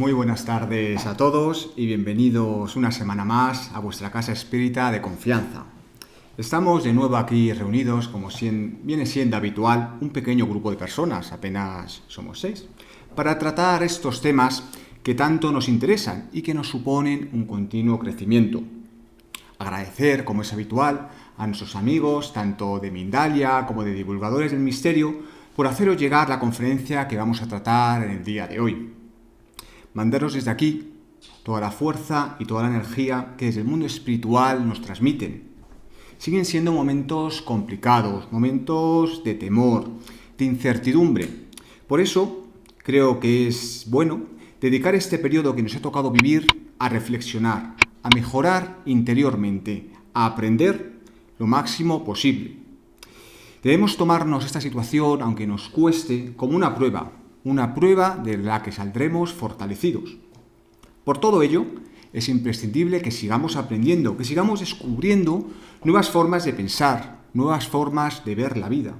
Muy buenas tardes a todos y bienvenidos una semana más a vuestra casa espírita de confianza. Estamos de nuevo aquí reunidos, como viene siendo habitual, un pequeño grupo de personas, apenas somos 6, para tratar estos temas que tanto nos interesan y que nos suponen un continuo crecimiento. Agradecer, como es habitual, a nuestros amigos, tanto de Mindalia como de Divulgadores del Misterio, por haceros llegar la conferencia que vamos a tratar en el día de hoy. Mandaros desde aquí toda la fuerza y toda la energía que desde el mundo espiritual nos transmiten. Siguen siendo momentos complicados, momentos de temor, de incertidumbre. Por eso creo que es bueno dedicar este periodo que nos ha tocado vivir a reflexionar, a mejorar interiormente, a aprender lo máximo posible. Debemos tomarnos esta situación, aunque nos cueste, como una prueba de la que saldremos fortalecidos. Por todo ello, es imprescindible que sigamos aprendiendo, que sigamos descubriendo nuevas formas de pensar, nuevas formas de ver la vida.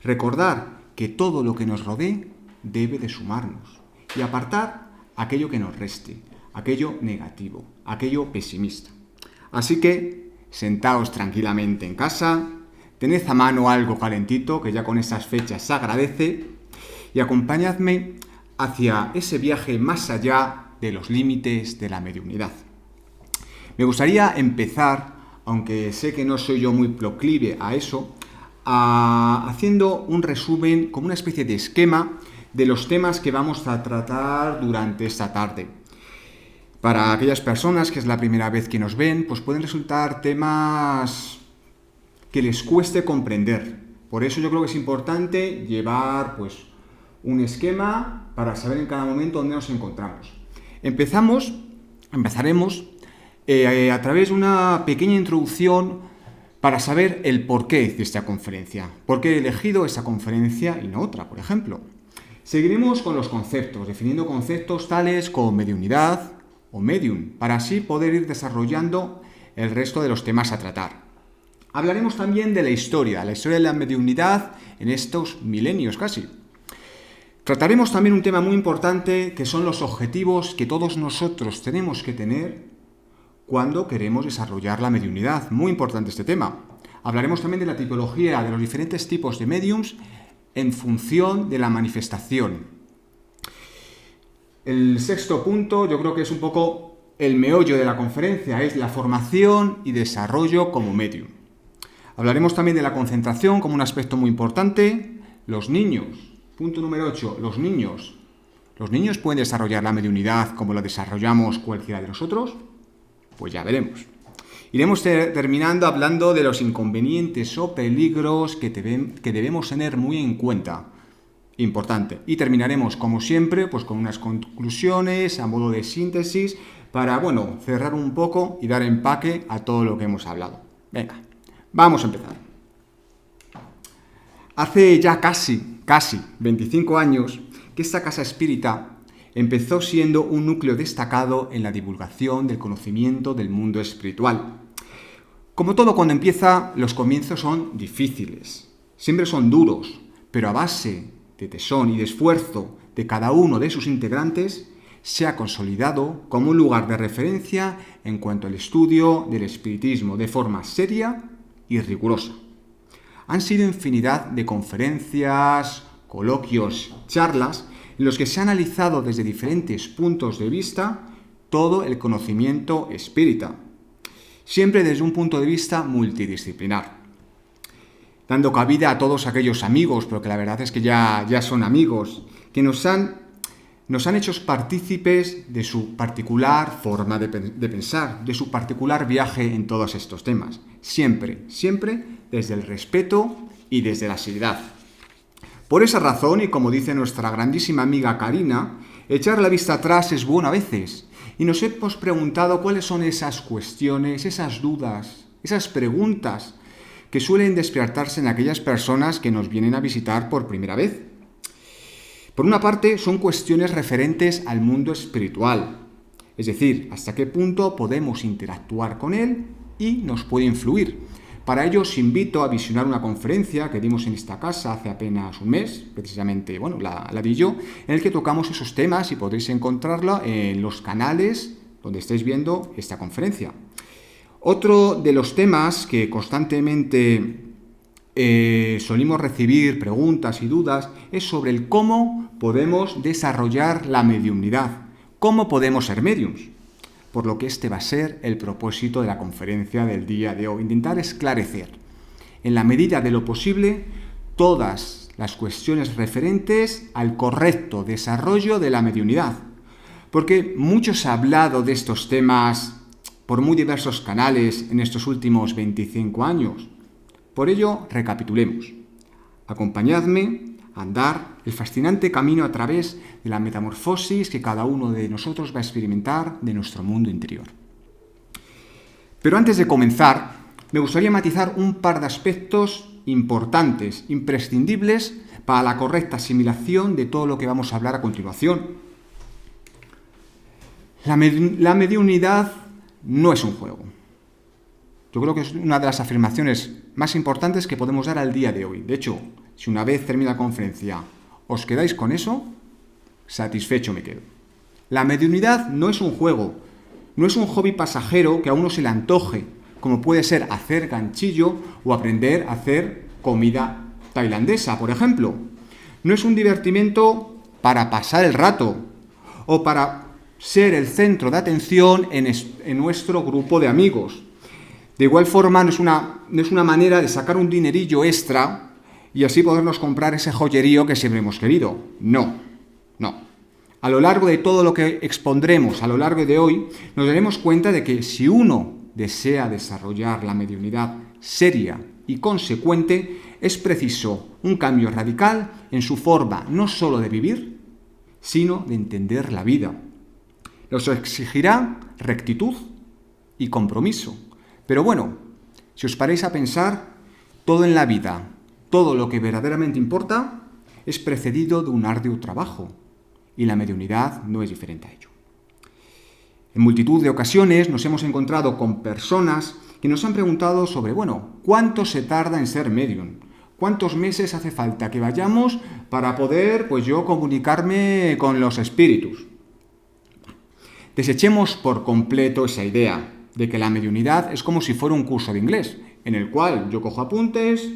Recordar que todo lo que nos rodee debe de sumarnos y apartar aquello que nos reste, aquello negativo, aquello pesimista. Así que, sentaos tranquilamente en casa, tened a mano algo calentito, que ya con estas fechas se agradece, y acompañadme hacia ese viaje más allá de los límites de la mediunidad. Me gustaría empezar, aunque sé que no soy yo muy proclive a eso, haciendo un resumen como una especie de esquema de los temas que vamos a tratar durante esta tarde. Para aquellas personas que es la primera vez que nos ven, pues pueden resultar temas que les cueste comprender. Por eso yo creo que es importante llevar un esquema para saber en cada momento dónde nos encontramos. Empezaremos a través de una pequeña introducción para saber el porqué de esta conferencia. ¿Por qué he elegido esta conferencia y no otra, por ejemplo? Seguiremos con los conceptos, definiendo conceptos tales como mediunidad o medium, para así poder ir desarrollando el resto de los temas a tratar. Hablaremos también de la historia de la mediunidad en estos milenios casi. Trataremos también un tema muy importante que son los objetivos que todos nosotros tenemos que tener cuando queremos desarrollar la mediunidad. Muy importante este tema. Hablaremos también de la tipología de los diferentes tipos de mediums en función de la manifestación. El sexto punto, yo creo que es un poco el meollo de la conferencia, es la formación y desarrollo como medium. Hablaremos también de la concentración como un aspecto muy importante. Los niños. Punto número 8. Los niños. ¿Los niños pueden desarrollar la mediunidad como la desarrollamos cualquiera de nosotros? Pues ya veremos. Iremos terminando hablando de los inconvenientes o peligros que debemos tener muy en cuenta. Importante. Y terminaremos, como siempre, con unas conclusiones a modo de síntesis para, cerrar un poco y dar empaque a todo lo que hemos hablado. Venga, vamos a empezar. Hace ya casi 25 años que esta casa espírita empezó siendo un núcleo destacado en la divulgación del conocimiento del mundo espiritual. Como todo cuando empieza, los comienzos son difíciles, siempre son duros, pero a base de tesón y de esfuerzo de cada uno de sus integrantes, se ha consolidado como un lugar de referencia en cuanto al estudio del espiritismo de forma seria y rigurosa. Han sido infinidad de conferencias, coloquios, charlas, en los que se ha analizado desde diferentes puntos de vista todo el conocimiento espírita, siempre desde un punto de vista multidisciplinar, dando cabida a todos aquellos amigos, porque la verdad es que ya son amigos, que nos han hecho partícipes de su particular forma de pensar, de su particular viaje en todos estos temas, siempre desde el respeto y desde la seriedad. Por esa razón, y como dice nuestra grandísima amiga Karina, echar la vista atrás es bueno a veces, y nos hemos preguntado cuáles son esas cuestiones, esas dudas, esas preguntas que suelen despertarse en aquellas personas que nos vienen a visitar por primera vez. Por una parte, son cuestiones referentes al mundo espiritual, es decir, hasta qué punto podemos interactuar con él y nos puede influir. Para ello os invito a visionar una conferencia que dimos en esta casa hace apenas un mes, precisamente, la di yo, en el que tocamos esos temas y podréis encontrarlo en los canales donde estéis viendo esta conferencia. Otro de los temas que constantemente solimos recibir preguntas y dudas es sobre el cómo podemos desarrollar la mediumnidad, cómo podemos ser mediums. Por lo que este va a ser el propósito de la conferencia del día de hoy, intentar esclarecer, en la medida de lo posible, todas las cuestiones referentes al correcto desarrollo de la mediunidad. Porque mucho se ha hablado de estos temas por muy diversos canales en estos últimos 25 años. Por ello, recapitulemos. Acompañadme a andar el fascinante camino a través de la metamorfosis que cada uno de nosotros va a experimentar de nuestro mundo interior. Pero antes de comenzar, me gustaría matizar un par de aspectos importantes, imprescindibles para la correcta asimilación de todo lo que vamos a hablar a continuación. La mediunidad no es un juego. Yo creo que es una de las afirmaciones más importantes que podemos dar al día de hoy. De hecho, si una vez termina la conferencia os quedáis con eso, satisfecho me quedo. La mediunidad no es un juego, no es un hobby pasajero que a uno se le antoje, como puede ser hacer ganchillo o aprender a hacer comida tailandesa, por ejemplo. No es un divertimento para pasar el rato o para ser el centro de atención en nuestro grupo de amigos. De igual forma, no es una manera de sacar un dinerillo extra y así podernos comprar ese joyerío que siempre hemos querido. No. A lo largo de todo lo que expondremos a lo largo de hoy, nos daremos cuenta de que si uno desea desarrollar la mediunidad seria y consecuente, es preciso un cambio radical en su forma no solo de vivir, sino de entender la vida. Nos exigirá rectitud y compromiso. Pero bueno, si os paráis a pensar, todo en la vida, todo lo que verdaderamente importa, es precedido de un arduo trabajo, y la mediunidad no es diferente a ello. En multitud de ocasiones nos hemos encontrado con personas que nos han preguntado sobre, ¿cuánto se tarda en ser medium? ¿Cuántos meses hace falta que vayamos para poder, yo comunicarme con los espíritus? Desechemos por completo esa idea de que la mediunidad es como si fuera un curso de inglés, en el cual yo cojo apuntes,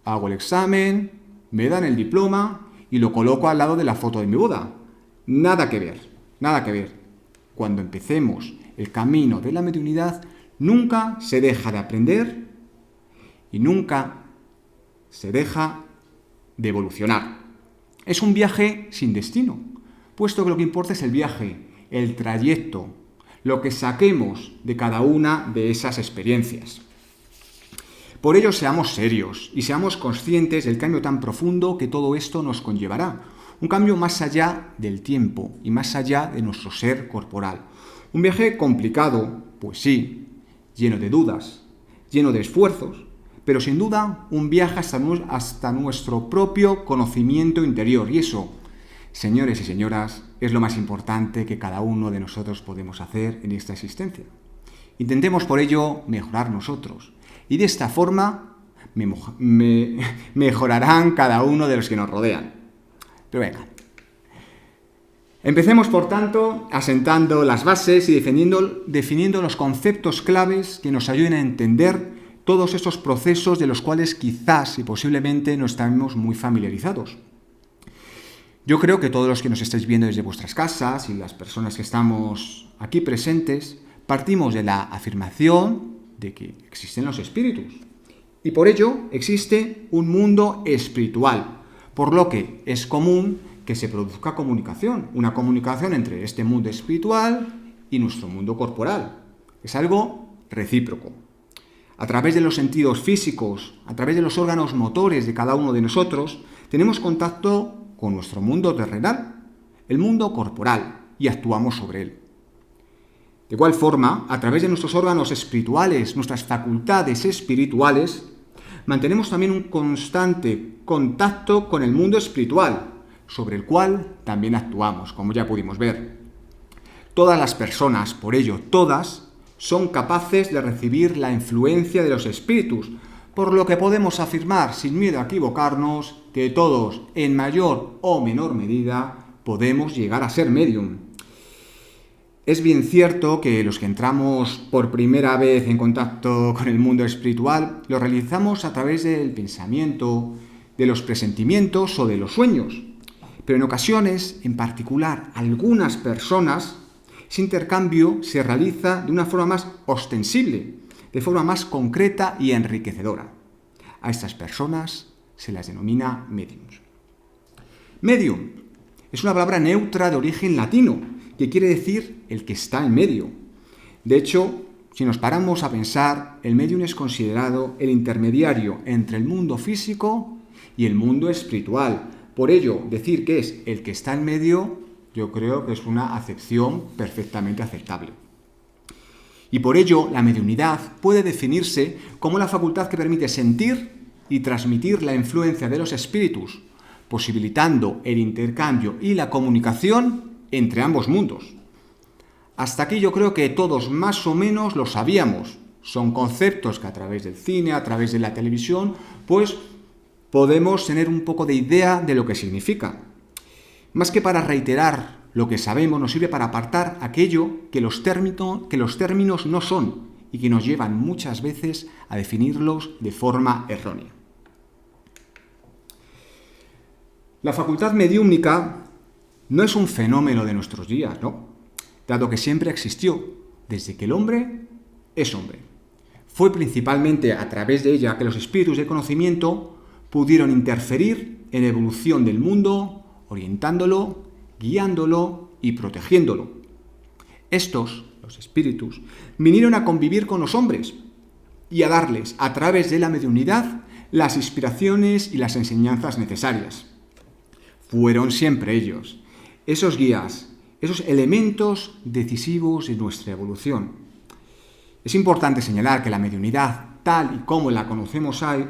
hago el examen, me dan el diploma y lo coloco al lado de la foto de mi boda. Nada que ver. Cuando empecemos el camino de la mediunidad, nunca se deja de aprender y nunca se deja de evolucionar. Es un viaje sin destino, puesto que lo que importa es el viaje, el trayecto, lo que saquemos de cada una de esas experiencias. Por ello, seamos serios y seamos conscientes del cambio tan profundo que todo esto nos conllevará. Un cambio más allá del tiempo y más allá de nuestro ser corporal. Un viaje complicado, pues sí, lleno de dudas, lleno de esfuerzos, pero sin duda un viaje hasta nuestro propio conocimiento interior. Y eso, señores y señoras, es lo más importante que cada uno de nosotros podemos hacer en esta existencia. Intentemos por ello mejorar nosotros. Y de esta forma mejorarán cada uno de los que nos rodean. Pero venga. Empecemos, por tanto, asentando las bases y definiendo los conceptos claves que nos ayuden a entender todos estos procesos de los cuales quizás y posiblemente no estamos muy familiarizados. Yo creo que todos los que nos estáis viendo desde vuestras casas y las personas que estamos aquí presentes, partimos de la afirmación de que existen los espíritus. Y por ello existe un mundo espiritual, por lo que es común que se produzca comunicación, una comunicación entre este mundo espiritual y nuestro mundo corporal. Es algo recíproco. A través de los sentidos físicos, a través de los órganos motores de cada uno de nosotros, tenemos contacto con nuestro mundo terrenal, el mundo corporal, y actuamos sobre él. De igual forma, a través de nuestros órganos espirituales, nuestras facultades espirituales, mantenemos también un constante contacto con el mundo espiritual, sobre el cual también actuamos, como ya pudimos ver. Todas las personas, por ello, todas, son capaces de recibir la influencia de los espíritus, por lo que podemos afirmar, sin miedo a equivocarnos, que todos, en mayor o menor medida, podemos llegar a ser medium. Es bien cierto que los que entramos por primera vez en contacto con el mundo espiritual lo realizamos a través del pensamiento, de los presentimientos o de los sueños. Pero en ocasiones, en particular algunas personas, ese intercambio se realiza de una forma más ostensible, de forma más concreta y enriquecedora. A estas personas se las denomina mediums. Medium es una palabra neutra de origen latino, que quiere decir el que está en medio. De hecho, si nos paramos a pensar, el medium es considerado el intermediario entre el mundo físico y el mundo espiritual. Por ello, decir que es el que está en medio, yo creo que es una acepción perfectamente aceptable. Y por ello, la mediunidad puede definirse como la facultad que permite sentir y transmitir la influencia de los espíritus, posibilitando el intercambio y la comunicación entre ambos mundos. Hasta aquí yo creo que todos más o menos lo sabíamos. Son conceptos que a través del cine, a través de la televisión, pues podemos tener un poco de idea de lo que significa. Más que para reiterar lo que sabemos, nos sirve para apartar aquello que los términos no son y que nos llevan muchas veces a definirlos de forma errónea. La facultad mediúmnica no es un fenómeno de nuestros días, ¿no? Dado que siempre existió, desde que el hombre es hombre. Fue principalmente a través de ella que los espíritus de conocimiento pudieron interferir en la evolución del mundo, orientándolo, guiándolo y protegiéndolo. Estos, los espíritus, vinieron a convivir con los hombres y a darles, a través de la mediunidad, las inspiraciones y las enseñanzas necesarias. Fueron siempre ellos, esos guías, esos elementos decisivos de nuestra evolución. Es importante señalar que la mediunidad, tal y como la conocemos hoy,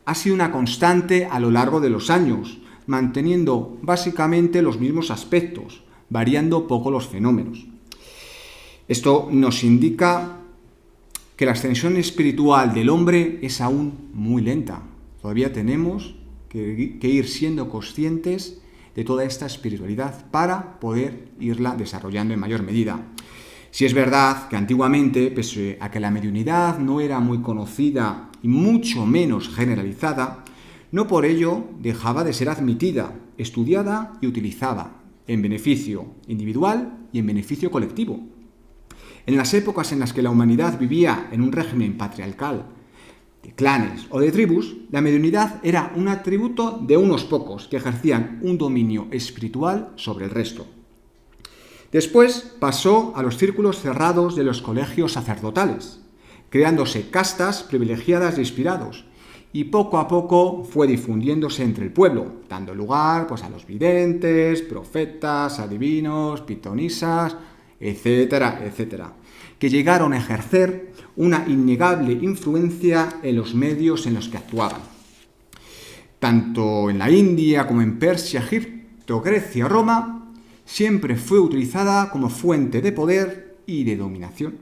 ha sido una constante a lo largo de los años, manteniendo básicamente los mismos aspectos, variando poco los fenómenos. Esto nos indica que la ascensión espiritual del hombre es aún muy lenta. Todavía tenemos que ir siendo conscientes de toda esta espiritualidad para poder irla desarrollando en mayor medida. Si es verdad que antiguamente, pese a que la mediunidad no era muy conocida y mucho menos generalizada, no por ello dejaba de ser admitida, estudiada y utilizada en beneficio individual y en beneficio colectivo. En las épocas en las que la humanidad vivía en un régimen patriarcal, de clanes o de tribus, la mediunidad era un atributo de unos pocos que ejercían un dominio espiritual sobre el resto. Después pasó a los círculos cerrados de los colegios sacerdotales, creándose castas privilegiadas de inspirados, y poco a poco fue difundiéndose entre el pueblo, dando lugar a los videntes, profetas, adivinos, pitonisas, etcétera, etcétera, que llegaron a ejercer una innegable influencia en los medios en los que actuaban. Tanto en la India como en Persia, Egipto, Grecia, Roma, siempre fue utilizada como fuente de poder y de dominación.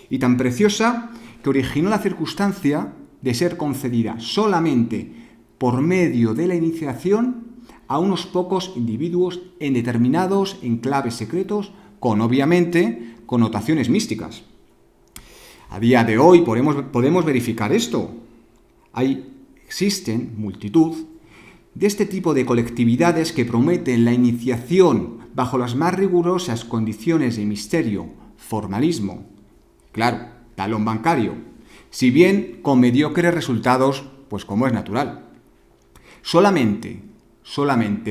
Y tan preciosa que originó la circunstancia de ser concedida solamente por medio de la iniciación a unos pocos individuos en determinados enclaves secretos, con obviamente connotaciones místicas. A día de hoy podemos verificar esto. Existen multitud de este tipo de colectividades que prometen la iniciación bajo las más rigurosas condiciones de misterio, formalismo, claro, talón bancario, si bien con mediocres resultados, pues como es natural. Solamente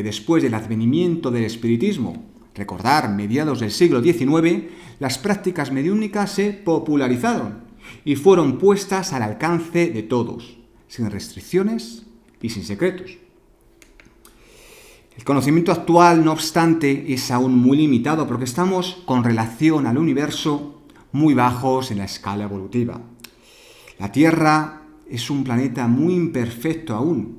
después del advenimiento del espiritismo, recordar mediados del siglo XIX, las prácticas mediúnicas se popularizaron y fueron puestas al alcance de todos, sin restricciones y sin secretos. El conocimiento actual, no obstante, es aún muy limitado porque estamos, con relación al universo, muy bajos en la escala evolutiva. La Tierra es un planeta muy imperfecto aún.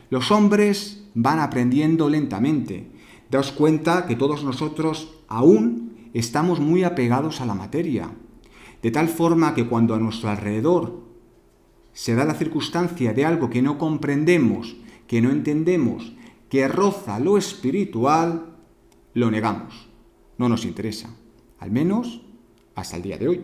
Los hombres van aprendiendo lentamente. Daos cuenta que todos nosotros aún estamos muy apegados a la materia, de tal forma que cuando a nuestro alrededor se da la circunstancia de algo que no comprendemos, que no entendemos, que roza lo espiritual, lo negamos. No nos interesa, al menos hasta el día de hoy.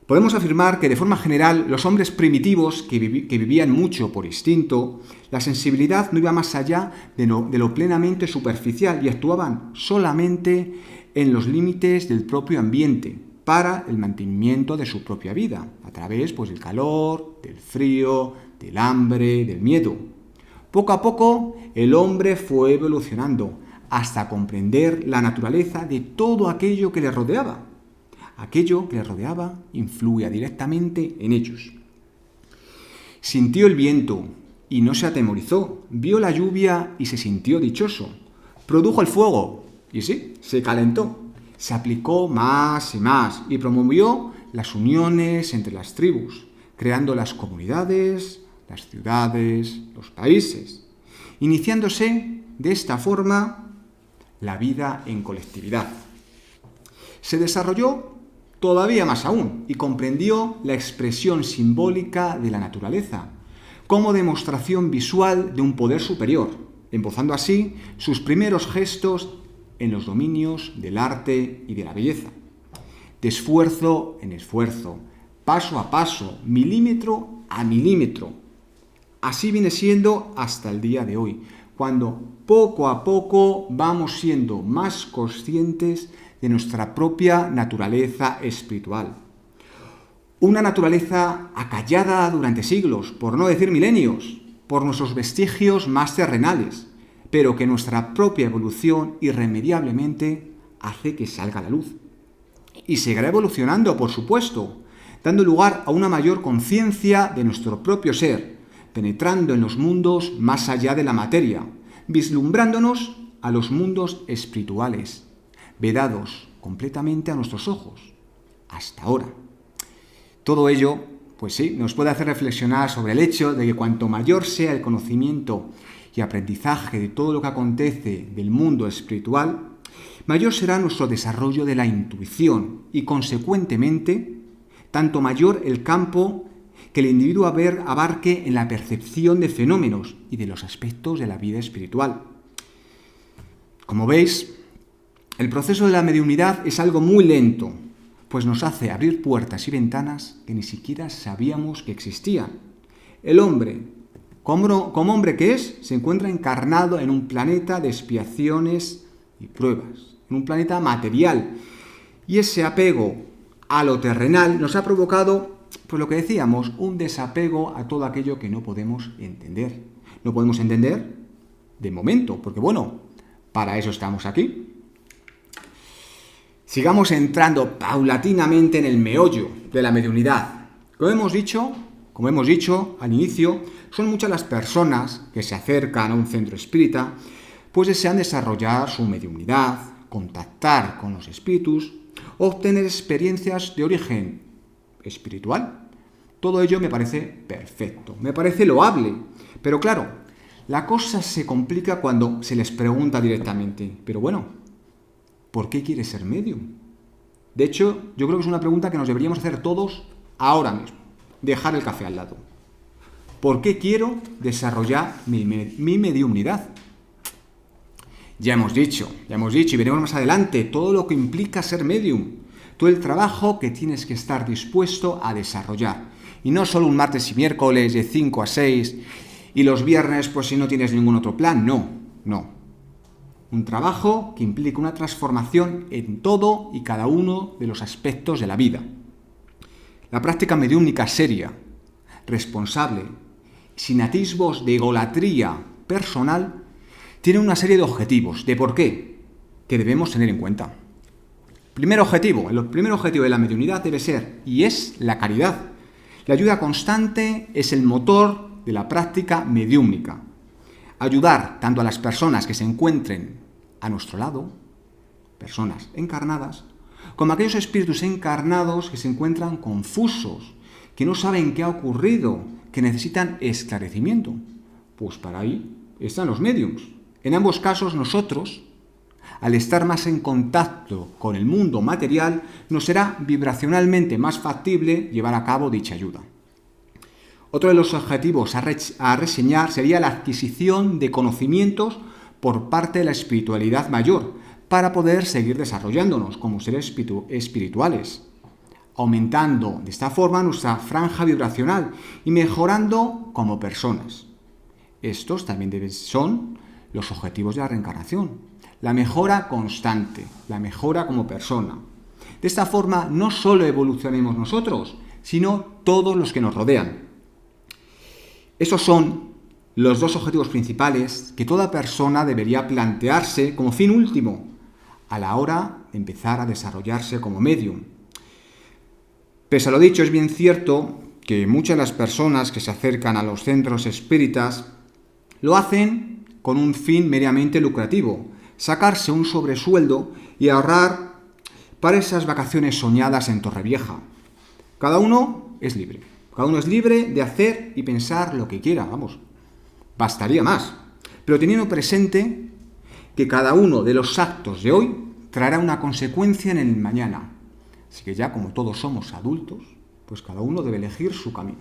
Podemos afirmar que de forma general los hombres primitivos que vivían mucho por instinto, la sensibilidad no iba más allá de lo plenamente superficial y actuaban solamente en los límites del propio ambiente para el mantenimiento de su propia vida, a través del calor, del frío, del hambre, del miedo. Poco a poco el hombre fue evolucionando hasta comprender la naturaleza de todo aquello que le rodeaba. Aquello que le rodeaba influía directamente en ellos. Sintió el viento y no se atemorizó. Vio la lluvia y se sintió dichoso. Produjo el fuego y sí, se calentó. Se aplicó más y más y promovió las uniones entre las tribus, creando las comunidades, las ciudades, los países, iniciándose de esta forma la vida en colectividad. Se desarrolló todavía más aún y comprendió la expresión simbólica de la naturaleza como demostración visual de un poder superior, embozando así sus primeros gestos en los dominios del arte y de la belleza. De esfuerzo en esfuerzo, paso a paso, milímetro a milímetro. Así viene siendo hasta el día de hoy, cuando poco a poco vamos siendo más conscientes de nuestra propia naturaleza espiritual. Una naturaleza acallada durante siglos, por no decir milenios, por nuestros vestigios más terrenales, pero que nuestra propia evolución irremediablemente hace que salga a la luz. Y seguirá evolucionando, por supuesto, dando lugar a una mayor conciencia de nuestro propio ser, penetrando en los mundos más allá de la materia, vislumbrándonos a los mundos espirituales, vedados completamente a nuestros ojos, hasta ahora. Todo ello, nos puede hacer reflexionar sobre el hecho de que cuanto mayor sea el conocimiento y aprendizaje de todo lo que acontece del mundo espiritual, mayor será nuestro desarrollo de la intuición y, consecuentemente, tanto mayor el campo que el individuo abarque en la percepción de fenómenos y de los aspectos de la vida espiritual. Como veis, el proceso de la mediunidad es algo muy lento, pues nos hace abrir puertas y ventanas que ni siquiera sabíamos que existían. El hombre, como hombre que es, se encuentra encarnado en un planeta de expiaciones y pruebas, en un planeta material. Y ese apego a lo terrenal nos ha provocado, lo que decíamos, un desapego a todo aquello que no podemos entender. No podemos entender de momento, porque para eso estamos aquí. Sigamos entrando paulatinamente en el meollo de la mediunidad. Como hemos dicho al inicio, son muchas las personas que se acercan a un centro espírita, pues desean desarrollar su mediunidad, contactar con los espíritus, obtener experiencias de origen espiritual. Todo ello me parece perfecto, me parece loable, pero claro, la cosa se complica cuando se les pregunta directamente, ¿por qué quieres ser medium? De hecho, yo creo que es una pregunta que nos deberíamos hacer todos ahora mismo. Dejar el café al lado. ¿Por qué quiero desarrollar mi mediumnidad? Ya hemos dicho y veremos más adelante todo lo que implica ser medium. Todo el trabajo que tienes que estar dispuesto a desarrollar. Y no solo un martes y miércoles de 5 a 6 y los viernes si no tienes ningún otro plan. No. Un trabajo que implica una transformación en todo y cada uno de los aspectos de la vida. La práctica mediúmnica seria, responsable, sin atisbos de egolatría personal, tiene una serie de objetivos, de por qué, que debemos tener en cuenta. El primer objetivo de la mediunidad debe ser, y es, la caridad. La ayuda constante es el motor de la práctica mediúmnica. Ayudar tanto a las personas que se encuentren a nuestro lado, personas encarnadas, como a aquellos espíritus encarnados que se encuentran confusos, que no saben qué ha ocurrido, que necesitan esclarecimiento. Pues para ahí están los médiums. En ambos casos nosotros al estar más en contacto con el mundo material, nos será vibracionalmente más factible llevar a cabo dicha ayuda. Otro de los objetivos a reseñar sería la adquisición de conocimientos por parte de la espiritualidad mayor, para poder seguir desarrollándonos como seres espirituales, aumentando de esta forma nuestra franja vibracional y mejorando como personas. Estos también son los objetivos de la reencarnación, la mejora constante, la mejora como persona. De esta forma no solo evolucionemos nosotros, sino todos los que nos rodean. Esos son los dos objetivos principales que toda persona debería plantearse como fin último a la hora de empezar a desarrollarse como medium. Pese a lo dicho, es bien cierto que muchas de las personas que se acercan a los centros espíritas lo hacen con un fin meramente lucrativo, sacarse un sobresueldo y ahorrar para esas vacaciones soñadas en Torrevieja. Cada uno es libre de hacer y pensar lo que quiera, bastaría más, pero teniendo presente que cada uno de los actos de hoy traerá una consecuencia en el mañana. Así que ya como todos somos adultos, pues cada uno debe elegir su camino.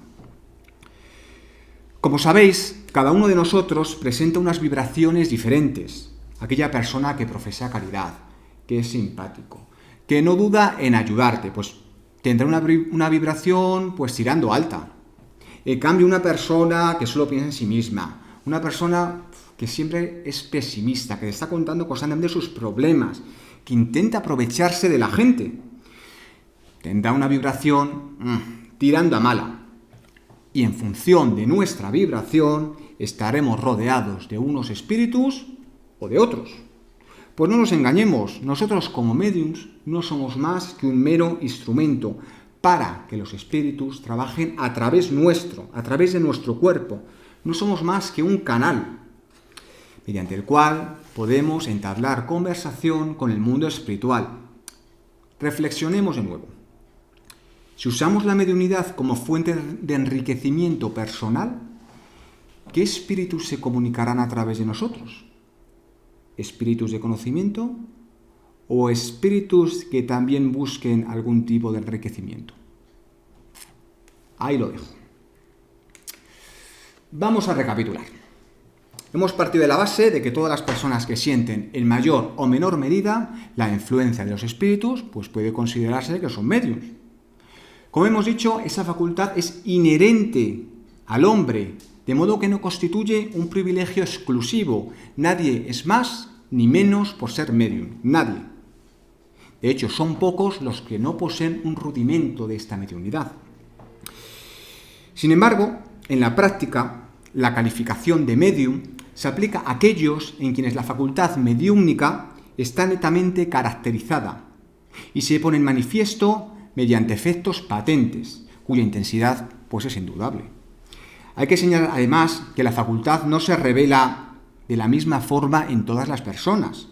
Como sabéis, cada uno de nosotros presenta unas vibraciones diferentes. Aquella persona que profesa caridad, que es simpático, que no duda en ayudarte, pues tendrá una vibración pues tirando alta. En cambio, una persona que solo piensa en sí misma, una persona que siempre es pesimista, que está contando constantemente sus problemas, que intenta aprovecharse de la gente, tendrá una vibración tirando a mala. Y en función de nuestra vibración estaremos rodeados de unos espíritus o de otros. Pues no nos engañemos, nosotros como mediums no somos más que un mero instrumento para que los espíritus trabajen a través de nuestro cuerpo. No somos más que un canal mediante el cual podemos entablar conversación con el mundo espiritual. Reflexionemos de nuevo. Si usamos la mediunidad como fuente de enriquecimiento personal, ¿qué espíritus se comunicarán a través de nosotros? ¿Espíritus de conocimiento o espíritus que también busquen algún tipo de enriquecimiento? Ahí lo dejo. Vamos a recapitular. Hemos partido de la base de que todas las personas que sienten en mayor o menor medida la influencia de los espíritus, pues puede considerarse que son mediums. Como hemos dicho, esa facultad es inherente al hombre, de modo que no constituye un privilegio exclusivo. Nadie es más ni menos por ser medium, nadie. De hecho, son pocos los que no poseen un rudimento de esta mediunidad. Sin embargo, en la práctica, la calificación de medium se aplica a aquellos en quienes la facultad mediúmnica está netamente caracterizada y se pone en manifiesto mediante efectos patentes, cuya intensidad pues es indudable. Hay que señalar además que la facultad no se revela de la misma forma en todas las personas.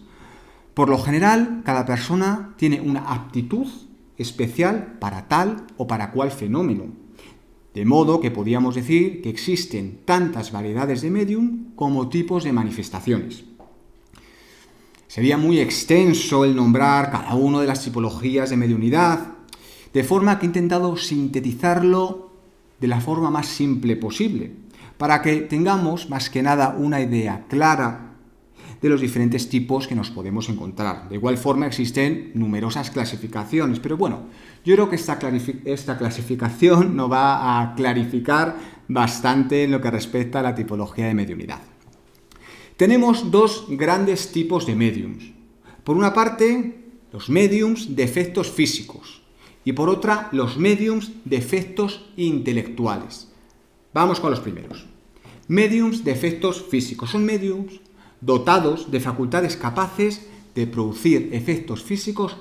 Por lo general, cada persona tiene una aptitud especial para tal o para cual fenómeno, de modo que podríamos decir que existen tantas variedades de medium como tipos de manifestaciones. Sería muy extenso el nombrar cada una de las tipologías de mediunidad, de forma que he intentado sintetizarlo de la forma más simple posible, para que tengamos más que nada una idea clara de los diferentes tipos que nos podemos encontrar. De igual forma existen numerosas clasificaciones, pero bueno, yo creo que esta clasificación nos va a clarificar bastante en lo que respecta a la tipología de mediunidad. Tenemos dos grandes tipos de mediums. Por una parte, los mediums de efectos físicos y por otra, los mediums de efectos intelectuales. Vamos con los primeros. Mediums de efectos físicos. Son mediums dotados de facultades capaces de producir efectos físicos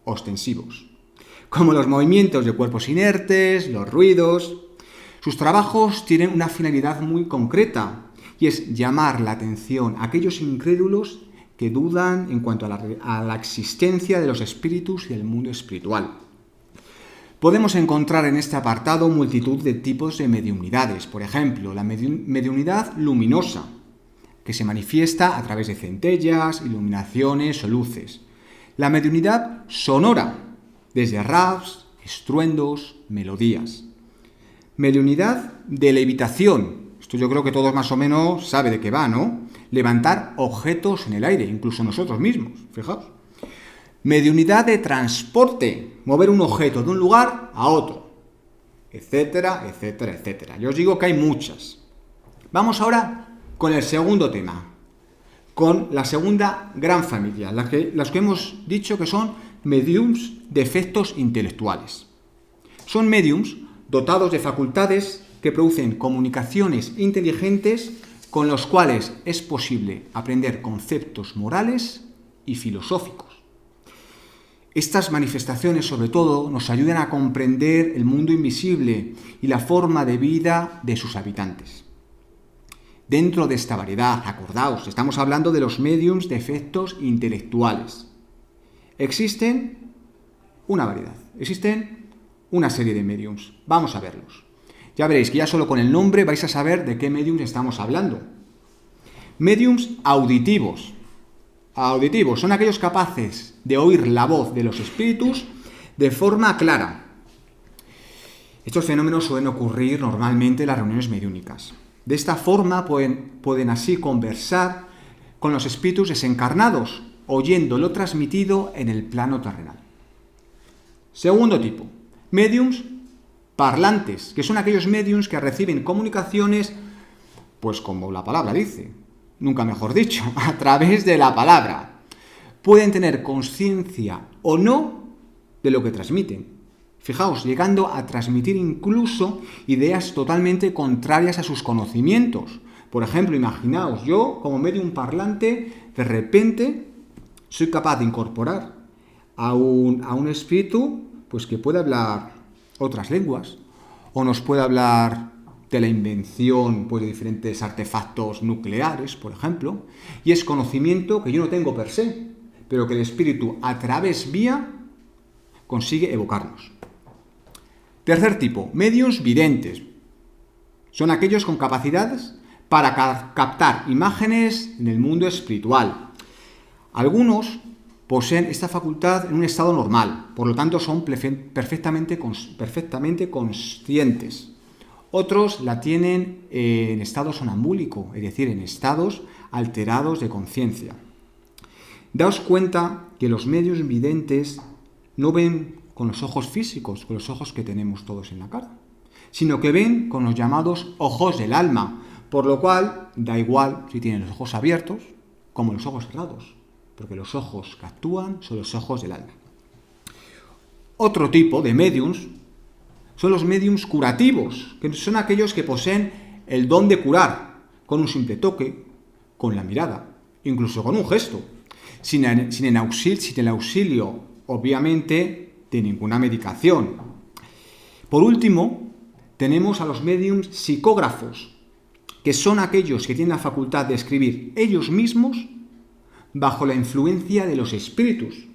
ostensivos, como los movimientos de cuerpos inertes, los ruidos. Sus trabajos tienen una finalidad muy concreta, y es llamar la atención a aquellos incrédulos que dudan en cuanto a la existencia de los espíritus y del mundo espiritual. Podemos encontrar en este apartado multitud de tipos de mediunidades. Por ejemplo, la mediunidad luminosa, que se manifiesta a través de centellas, iluminaciones o luces. La mediunidad sonora, desde raps, estruendos, melodías. Mediunidad de levitación. Esto yo creo que todos más o menos saben de qué va, ¿no? Levantar objetos en el aire, incluso nosotros mismos, fijaos. Mediunidad de transporte, mover un objeto de un lugar a otro, etcétera, etcétera, etcétera. Yo os digo que hay muchas. Vamos ahora con el segundo tema, con la segunda gran familia, las que hemos dicho que son mediums de efectos intelectuales. Son mediums dotados de facultades que producen comunicaciones inteligentes con los cuales es posible aprender conceptos morales y filosóficos. Estas manifestaciones, sobre todo, nos ayudan a comprender el mundo invisible y la forma de vida de sus habitantes. Dentro de esta variedad, acordaos, estamos hablando de los mediums de efectos intelectuales. Existen una variedad, existen una serie de mediums. Vamos a verlos. Ya veréis que ya solo con el nombre vais a saber de qué mediums estamos hablando. Mediums auditivos. Auditivos son aquellos capaces de oír la voz de los espíritus de forma clara. Estos fenómenos suelen ocurrir normalmente en las reuniones mediúnicas. De esta forma pueden así conversar con los espíritus desencarnados, oyendo lo transmitido en el plano terrenal. Segundo tipo, mediums parlantes, que son aquellos mediums que reciben comunicaciones, pues como la palabra dice, nunca mejor dicho, a través de la palabra. Pueden tener conciencia o no de lo que transmiten. Fijaos, llegando a transmitir incluso ideas totalmente contrarias a sus conocimientos. Por ejemplo, imaginaos, yo como medium parlante, de repente soy capaz de incorporar a un espíritu pues que puede hablar otras lenguas, o nos puede hablar de la invención pues, de diferentes artefactos nucleares, por ejemplo, y es conocimiento que yo no tengo per se, pero que el espíritu a través mía consigue evocarnos. Tercer tipo, mediums videntes. Son aquellos con capacidades para captar imágenes en el mundo espiritual. Algunos poseen esta facultad en un estado normal, por lo tanto son perfectamente conscientes. Otros la tienen en estado sonambúlico, es decir, en estados alterados de conciencia. Daos cuenta que los medios videntes no ven con los ojos físicos, con los ojos que tenemos todos en la cara, sino que ven con los llamados ojos del alma, por lo cual da igual si tienen los ojos abiertos como los ojos cerrados, porque los ojos que actúan son los ojos del alma. Otro tipo de mediums son los mediums curativos, que son aquellos que poseen el don de curar con un simple toque, con la mirada, incluso con un gesto, sin el auxilio, obviamente, de ninguna medicación. Por último, tenemos a los mediums psicógrafos, que son aquellos que tienen la facultad de escribir ellos mismos bajo la influencia de los espíritus.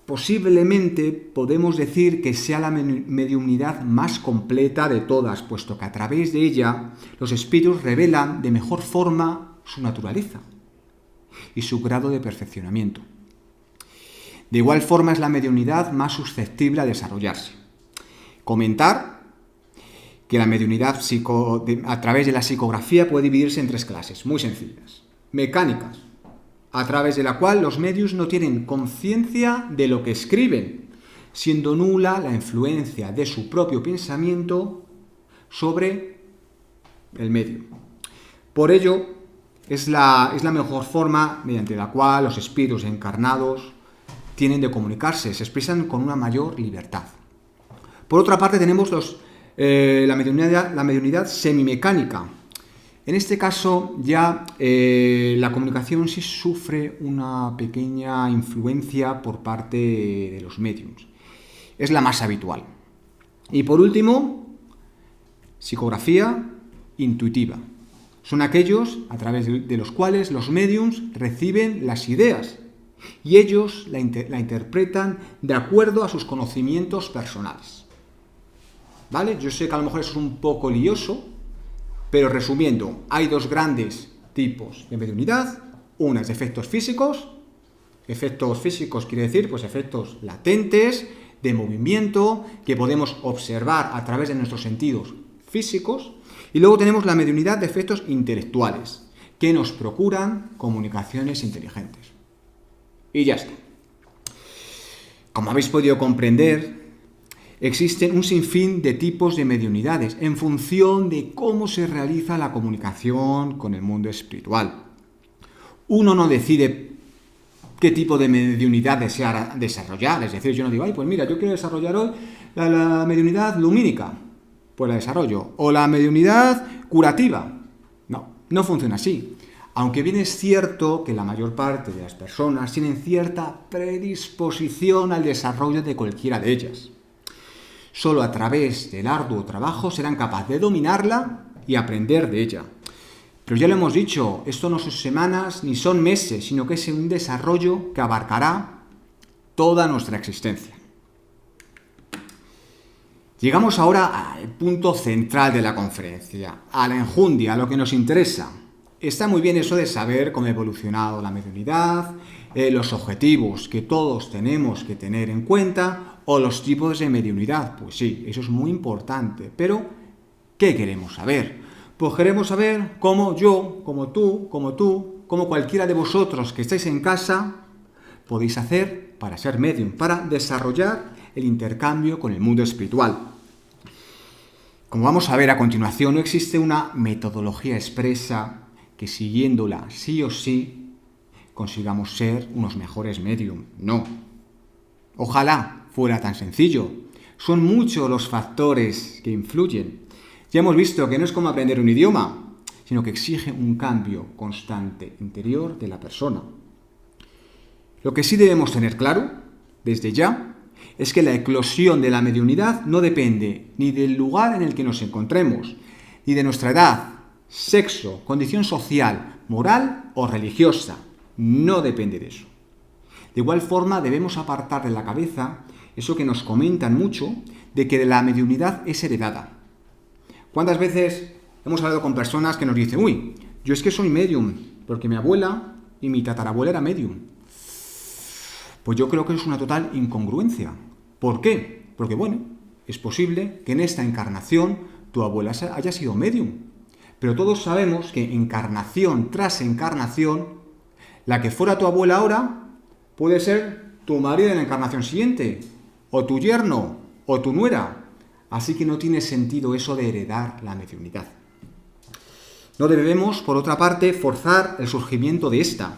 Posiblemente podemos decir que sea la mediunidad más completa de todas, puesto que a través de ella los espíritus revelan de mejor forma su naturaleza y su grado de perfeccionamiento. De igual forma es la mediunidad más susceptible a desarrollarse. Comentar que la mediunidad a través de la psicografía puede dividirse en tres clases, muy sencillas. Mecánicas, a través de la cual los mediums no tienen conciencia de lo que escriben, siendo nula la influencia de su propio pensamiento sobre el medio. Por ello, es la mejor forma mediante la cual los espíritus encarnados tienen de comunicarse, se expresan con una mayor libertad. Por otra parte tenemos la mediunidad semimecánica. En este caso ya la comunicación sí sufre una pequeña influencia por parte de los mediums. Es la más habitual. Y por último, psicografía intuitiva. Son aquellos a través de los cuales los mediums reciben las ideas y ellos la interpretan de acuerdo a sus conocimientos personales. ¿Vale? Yo sé que a lo mejor eso es un poco lioso, pero resumiendo, hay dos grandes tipos de mediunidad. Una es de efectos físicos. Efectos físicos quiere decir, pues, efectos latentes, de movimiento, que podemos observar a través de nuestros sentidos físicos. Y luego tenemos la mediunidad de efectos intelectuales, que nos procuran comunicaciones inteligentes. Y ya está. Como habéis podido comprender, existen un sinfín de tipos de mediunidades en función de cómo se realiza la comunicación con el mundo espiritual. Uno no decide qué tipo de mediunidad desea desarrollar. Es decir, yo no digo, pues mira, yo quiero desarrollar hoy la mediunidad lumínica. Pues la desarrollo. O la mediunidad curativa. No funciona así. Aunque bien es cierto que la mayor parte de las personas tienen cierta predisposición al desarrollo de cualquiera de ellas. Solo a través del arduo trabajo serán capaces de dominarla y aprender de ella. Pero ya lo hemos dicho, esto no son semanas ni son meses, sino que es un desarrollo que abarcará toda nuestra existencia. Llegamos ahora al punto central de la conferencia, a la enjundia, a lo que nos interesa. Está muy bien eso de saber cómo ha evolucionado la mediunidad, los objetivos que todos tenemos que tener en cuenta o los tipos de mediunidad. Pues sí, eso es muy importante. Pero, ¿qué queremos saber? Pues queremos saber cómo yo, como tú, como cualquiera de vosotros que estáis en casa, podéis hacer para ser medium, para desarrollar el intercambio con el mundo espiritual. Como vamos a ver a continuación, no existe una metodología expresa que siguiéndola sí o sí consigamos ser unos mejores medium. No. Ojalá fuera tan sencillo. Son muchos los factores que influyen. Ya hemos visto que no es como aprender un idioma, sino que exige un cambio constante interior de la persona. Lo que sí debemos tener claro, desde ya, es que la eclosión de la mediunidad no depende ni del lugar en el que nos encontremos, ni de nuestra edad, sexo, condición social, moral o religiosa. No depende de eso. De igual forma, debemos apartar de la cabeza eso que nos comentan mucho de que la mediunidad es heredada. ¿Cuántas veces hemos hablado con personas que nos dicen, yo es que soy medium, porque mi abuela y mi tatarabuela era medium? Pues yo creo que es una total incongruencia. ¿Por qué? Porque, es posible que en esta encarnación tu abuela haya sido medium. Pero todos sabemos que encarnación tras encarnación, la que fuera tu abuela ahora puede ser tu marido en la encarnación siguiente, o tu yerno, o tu nuera. Así que no tiene sentido eso de heredar la mediunidad. No debemos, por otra parte, forzar el surgimiento de esta.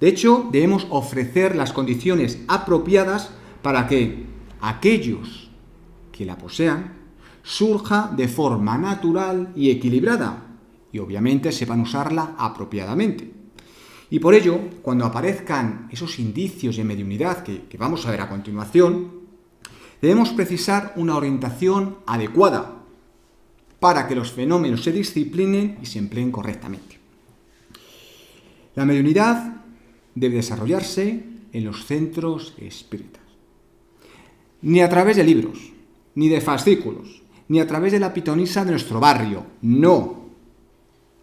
De hecho, debemos ofrecer las condiciones apropiadas para que aquellos que la posean surja de forma natural y equilibrada y obviamente sepan usarla apropiadamente. Y por ello, cuando aparezcan esos indicios de mediunidad que vamos a ver a continuación, debemos precisar una orientación adecuada para que los fenómenos se disciplinen y se empleen correctamente. La mediunidad debe desarrollarse en los centros espíritas. Ni a través de libros, ni de fascículos, ni a través de la pitonisa de nuestro barrio. No.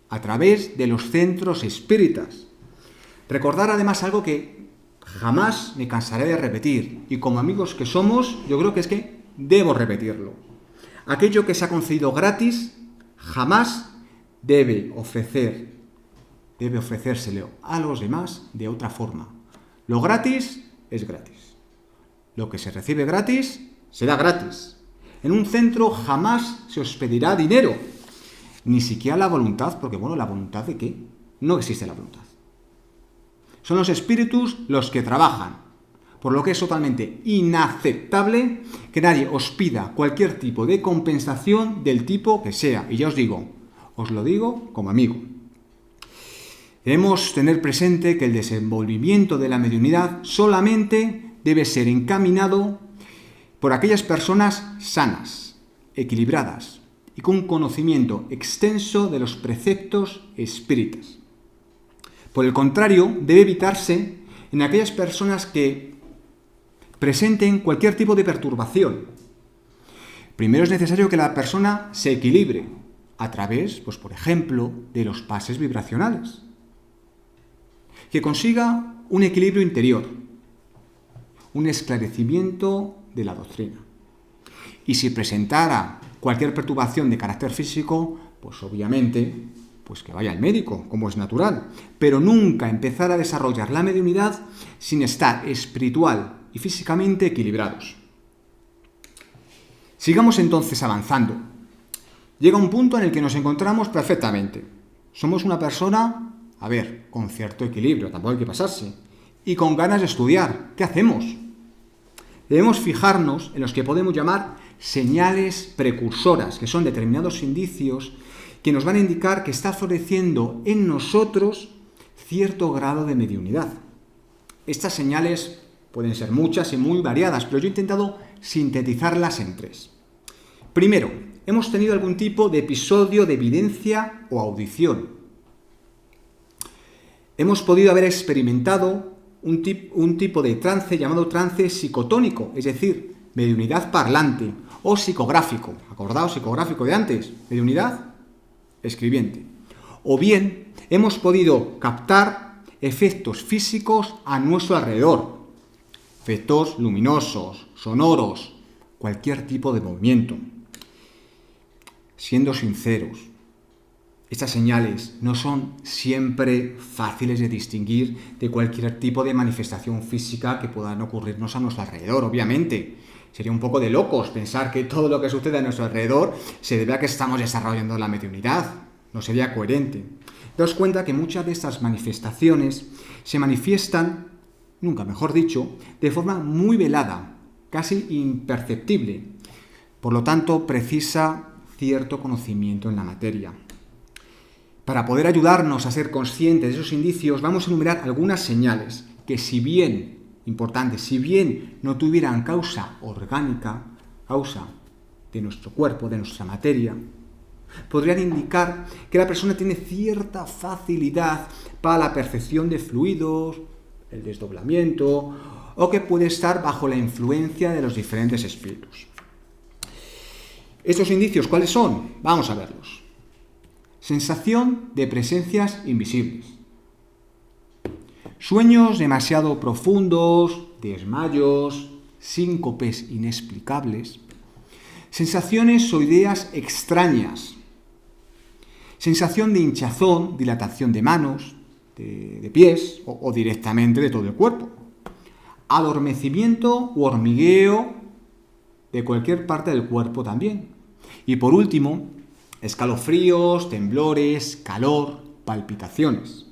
A través de los centros espíritas. Recordar además algo que jamás me cansaré de repetir. Y como amigos que somos, yo creo que es que debo repetirlo. Aquello que se ha concedido gratis, jamás debe ofrecérselo a los demás de otra forma. Lo gratis es gratis. Lo que se recibe gratis, se da gratis. En un centro jamás se os pedirá dinero, ni siquiera la voluntad, porque ¿la voluntad de qué? No existe la voluntad. Son los espíritus los que trabajan, por lo que es totalmente inaceptable que nadie os pida cualquier tipo de compensación del tipo que sea. Y ya os lo digo como amigo. Debemos tener presente que el desenvolvimiento de la mediunidad solamente debe ser encaminado por aquellas personas sanas, equilibradas y con un conocimiento extenso de los preceptos espíritas. Por el contrario, debe evitarse en aquellas personas que presenten cualquier tipo de perturbación. Primero es necesario que la persona se equilibre, a través, pues por ejemplo, de los pases vibracionales. Que consiga un equilibrio interior, un esclarecimiento de la doctrina. Y si presentara cualquier perturbación de carácter físico, pues obviamente, pues que vaya al médico, como es natural, pero nunca empezar a desarrollar la mediunidad sin estar espiritual y físicamente equilibrados. Sigamos entonces avanzando. Llega un punto en el que nos encontramos perfectamente. Somos una persona, con cierto equilibrio, tampoco hay que pasarse, y con ganas de estudiar. ¿Qué hacemos? Debemos fijarnos en los que podemos llamar señales precursoras, que son determinados indicios que nos van a indicar que está floreciendo en nosotros cierto grado de mediunidad. Estas señales pueden ser muchas y muy variadas, pero yo he intentado sintetizarlas en 3. Primero, hemos tenido algún tipo de episodio de evidencia o audición. Hemos podido haber experimentado un tipo de trance llamado trance psicotónico, es decir, mediunidad parlante o psicográfico. ¿Acordaos psicográfico de antes? Mediunidad escribiente. O bien, hemos podido captar efectos físicos a nuestro alrededor. Efectos luminosos, sonoros, cualquier tipo de movimiento. Siendo sinceros, estas señales no son siempre fáciles de distinguir de cualquier tipo de manifestación física que puedan ocurrirnos a nuestro alrededor, obviamente. Sería un poco de locos pensar que todo lo que sucede a nuestro alrededor se debe a que estamos desarrollando la mediunidad. No sería coherente. Daos cuenta que muchas de estas manifestaciones se manifiestan, nunca mejor dicho, de forma muy velada, casi imperceptible. Por lo tanto, precisa cierto conocimiento en la materia. Para poder ayudarnos a ser conscientes de esos indicios, vamos a enumerar algunas señales que, si bien no tuvieran causa orgánica, causa de nuestro cuerpo, de nuestra materia, podrían indicar que la persona tiene cierta facilidad para la percepción de fluidos, el desdoblamiento, o que puede estar bajo la influencia de los diferentes espíritus. ¿Estos indicios cuáles son? Vamos a verlos. Sensación de presencias invisibles. Sueños demasiado profundos, desmayos, síncopes inexplicables. Sensaciones o ideas extrañas. Sensación de hinchazón, dilatación de manos, de pies o directamente de todo el cuerpo. Adormecimiento u hormigueo de cualquier parte del cuerpo también. Y por último, escalofríos, temblores, calor, palpitaciones.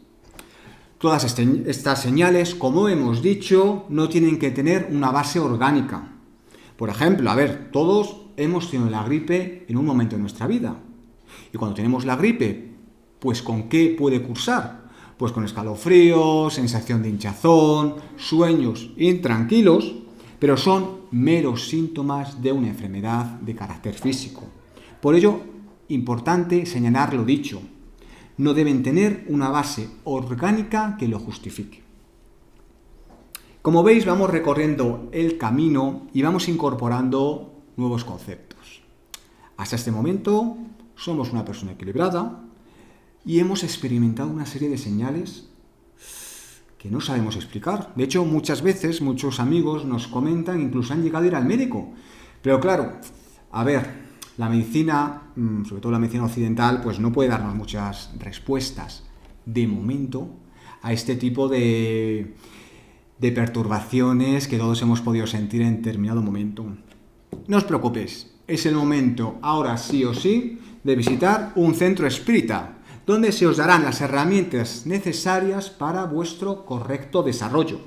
Todas estas señales, como hemos dicho, no tienen que tener una base orgánica. Por ejemplo, todos hemos tenido la gripe en un momento de nuestra vida. Y cuando tenemos la gripe, pues ¿con qué puede cursar? Pues con escalofríos, sensación de hinchazón, sueños intranquilos, pero son meros síntomas de una enfermedad de carácter físico. Por ello, importante señalar lo dicho. No deben tener una base orgánica que lo justifique. Como veis, vamos recorriendo el camino y vamos incorporando nuevos conceptos. Hasta este momento, somos una persona equilibrada y hemos experimentado una serie de señales que no sabemos explicar. De hecho, muchas veces, muchos amigos nos comentan, incluso han llegado a ir al médico. Pero claro, la medicina, sobre todo la medicina occidental, pues no puede darnos muchas respuestas de momento a este tipo de perturbaciones que todos hemos podido sentir en determinado momento. No os preocupéis, es el momento, ahora sí o sí, de visitar un centro espírita, donde se os darán las herramientas necesarias para vuestro correcto desarrollo.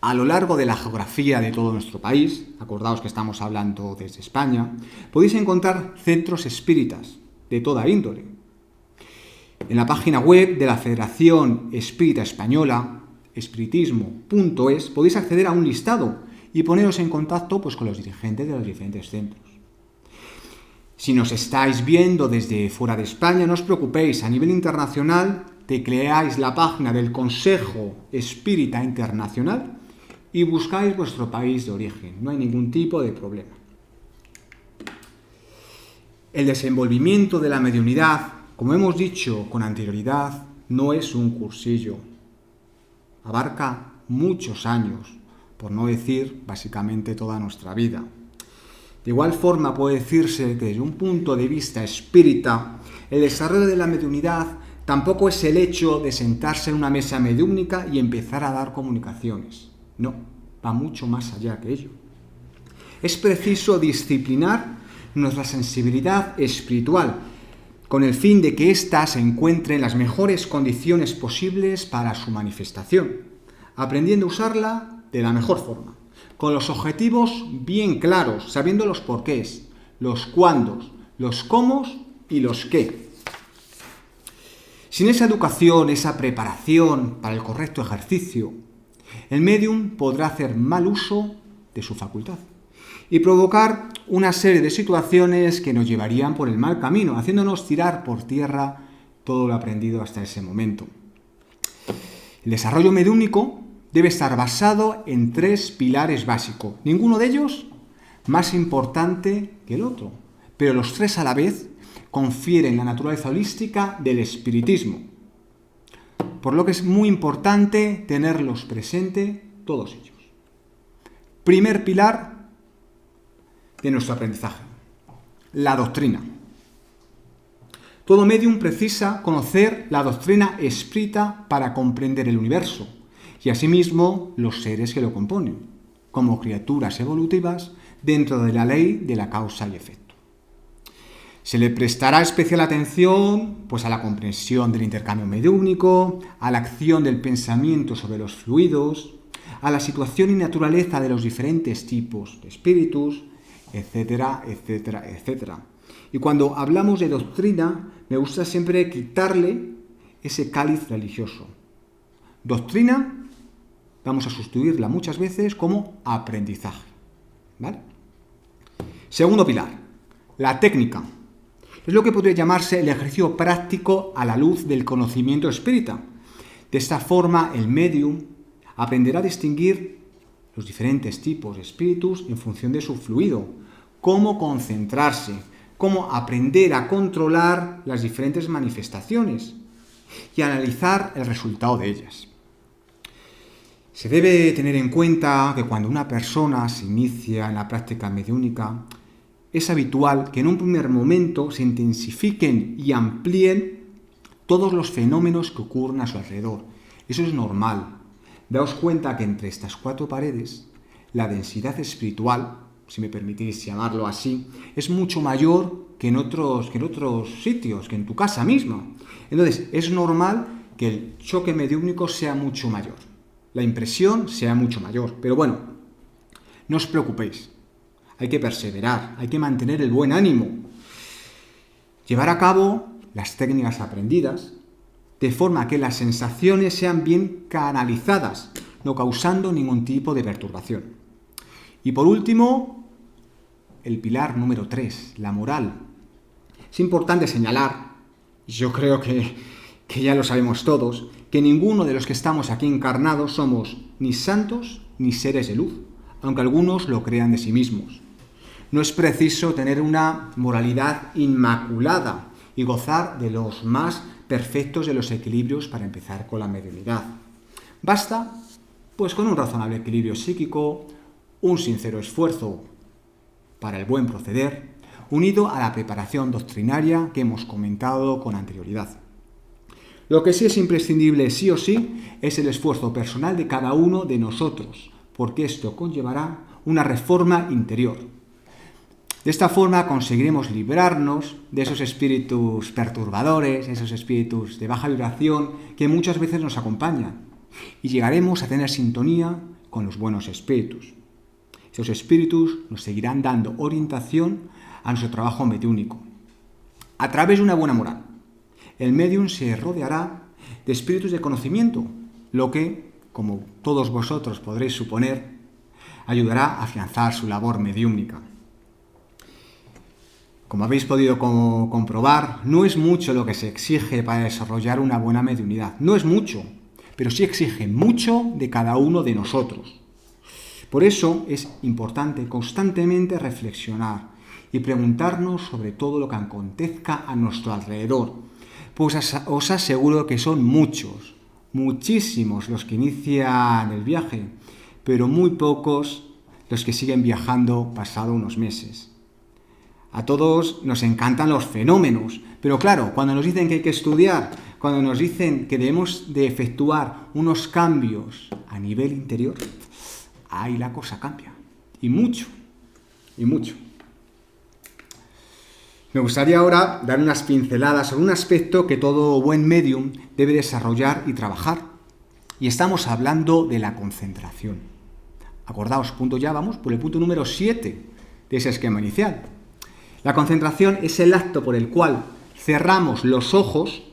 A lo largo de la geografía de todo nuestro país, acordaos que estamos hablando desde España, podéis encontrar centros espíritas de toda índole. En la página web de la Federación Espírita Española, espiritismo.es, podéis acceder a un listado y poneros en contacto con los dirigentes de los diferentes centros. Si nos estáis viendo desde fuera de España, no os preocupéis, a nivel internacional tecleáis la página del Consejo Espírita Internacional y buscáis vuestro país de origen. No hay ningún tipo de problema. El desenvolvimiento de la mediunidad, como hemos dicho con anterioridad, no es un cursillo. Abarca muchos años, por no decir básicamente toda nuestra vida. De igual forma puede decirse que desde un punto de vista espírita, el desarrollo de la mediunidad tampoco es el hecho de sentarse en una mesa mediúnica y empezar a dar comunicaciones. No, va mucho más allá que ello. Es preciso disciplinar nuestra sensibilidad espiritual con el fin de que ésta se encuentre en las mejores condiciones posibles para su manifestación, aprendiendo a usarla de la mejor forma, con los objetivos bien claros, sabiendo los porqués, los cuándos, los cómo y los qué. Sin esa educación, esa preparación para el correcto ejercicio, el médium podrá hacer mal uso de su facultad y provocar una serie de situaciones que nos llevarían por el mal camino, haciéndonos tirar por tierra todo lo aprendido hasta ese momento. El desarrollo mediúnico debe estar basado en 3 pilares básicos, ninguno de ellos más importante que el otro, pero los 3 a la vez confieren la naturaleza holística del espiritismo, por lo que es muy importante tenerlos presente todos ellos. Primer pilar de nuestro aprendizaje, la doctrina. Todo medium precisa conocer la doctrina espírita para comprender el universo y asimismo los seres que lo componen, como criaturas evolutivas dentro de la ley de la causa y efecto. Se le prestará especial atención a la comprensión del intercambio mediúnico, a la acción del pensamiento sobre los fluidos, a la situación y naturaleza de los diferentes tipos de espíritus, etcétera, etcétera, etcétera. Y cuando hablamos de doctrina, me gusta siempre quitarle ese cáliz religioso. Doctrina, vamos a sustituirla muchas veces como aprendizaje, ¿vale? Segundo pilar, la técnica. Es lo que podría llamarse el ejercicio práctico a la luz del conocimiento espírita. De esta forma, el médium aprenderá a distinguir los diferentes tipos de espíritus en función de su fluido, cómo concentrarse, cómo aprender a controlar las diferentes manifestaciones y analizar el resultado de ellas. Se debe tener en cuenta que cuando una persona se inicia en la práctica mediúnica, es habitual que en un primer momento se intensifiquen y amplíen todos los fenómenos que ocurren a su alrededor. Eso es normal. Daos cuenta que entre estas 4 paredes, la densidad espiritual, si me permitís llamarlo así, es mucho mayor que en otros sitios, que en tu casa misma. Entonces, es normal que el choque mediúnico sea mucho mayor, la impresión sea mucho mayor. Pero bueno, no os preocupéis, hay que perseverar, hay que mantener el buen ánimo, llevar a cabo las técnicas aprendidas, de forma que las sensaciones sean bien canalizadas, no causando ningún tipo de perturbación. Y por último, el pilar número 3, la moral. Es importante señalar, yo creo que ya lo sabemos todos, que ninguno de los que estamos aquí encarnados somos ni santos ni seres de luz, aunque algunos lo crean de sí mismos. No es preciso tener una moralidad inmaculada y gozar de los más perfectos de los equilibrios para empezar con la mediunidad. Basta, con un razonable equilibrio psíquico, un sincero esfuerzo para el buen proceder, unido a la preparación doctrinaria que hemos comentado con anterioridad. Lo que sí es imprescindible, sí o sí, es el esfuerzo personal de cada uno de nosotros, porque esto conllevará una reforma interior. De esta forma conseguiremos librarnos de esos espíritus perturbadores, esos espíritus de baja vibración que muchas veces nos acompañan, y llegaremos a tener sintonía con los buenos espíritus. Esos espíritus nos seguirán dando orientación a nuestro trabajo mediúnico. A través de una buena moral, el médium se rodeará de espíritus de conocimiento, lo que, como todos vosotros podréis suponer, ayudará a afianzar su labor mediúmnica. Como habéis podido comprobar, no es mucho lo que se exige para desarrollar una buena mediunidad. No es mucho, pero sí exige mucho de cada uno de nosotros. Por eso es importante constantemente reflexionar y preguntarnos sobre todo lo que acontezca a nuestro alrededor. Pues os aseguro que son muchos, muchísimos los que inician el viaje, pero muy pocos los que siguen viajando pasado unos meses. A todos nos encantan los fenómenos, pero claro, cuando nos dicen que hay que estudiar, cuando nos dicen que debemos de efectuar unos cambios a nivel interior, ahí la cosa cambia. Y mucho, y mucho. Me gustaría ahora dar unas pinceladas sobre un aspecto que todo buen medium debe desarrollar y trabajar. Y estamos hablando de la concentración. Acordaos, vamos por el punto número 7 de ese esquema inicial. La concentración es el acto por el cual cerramos los ojos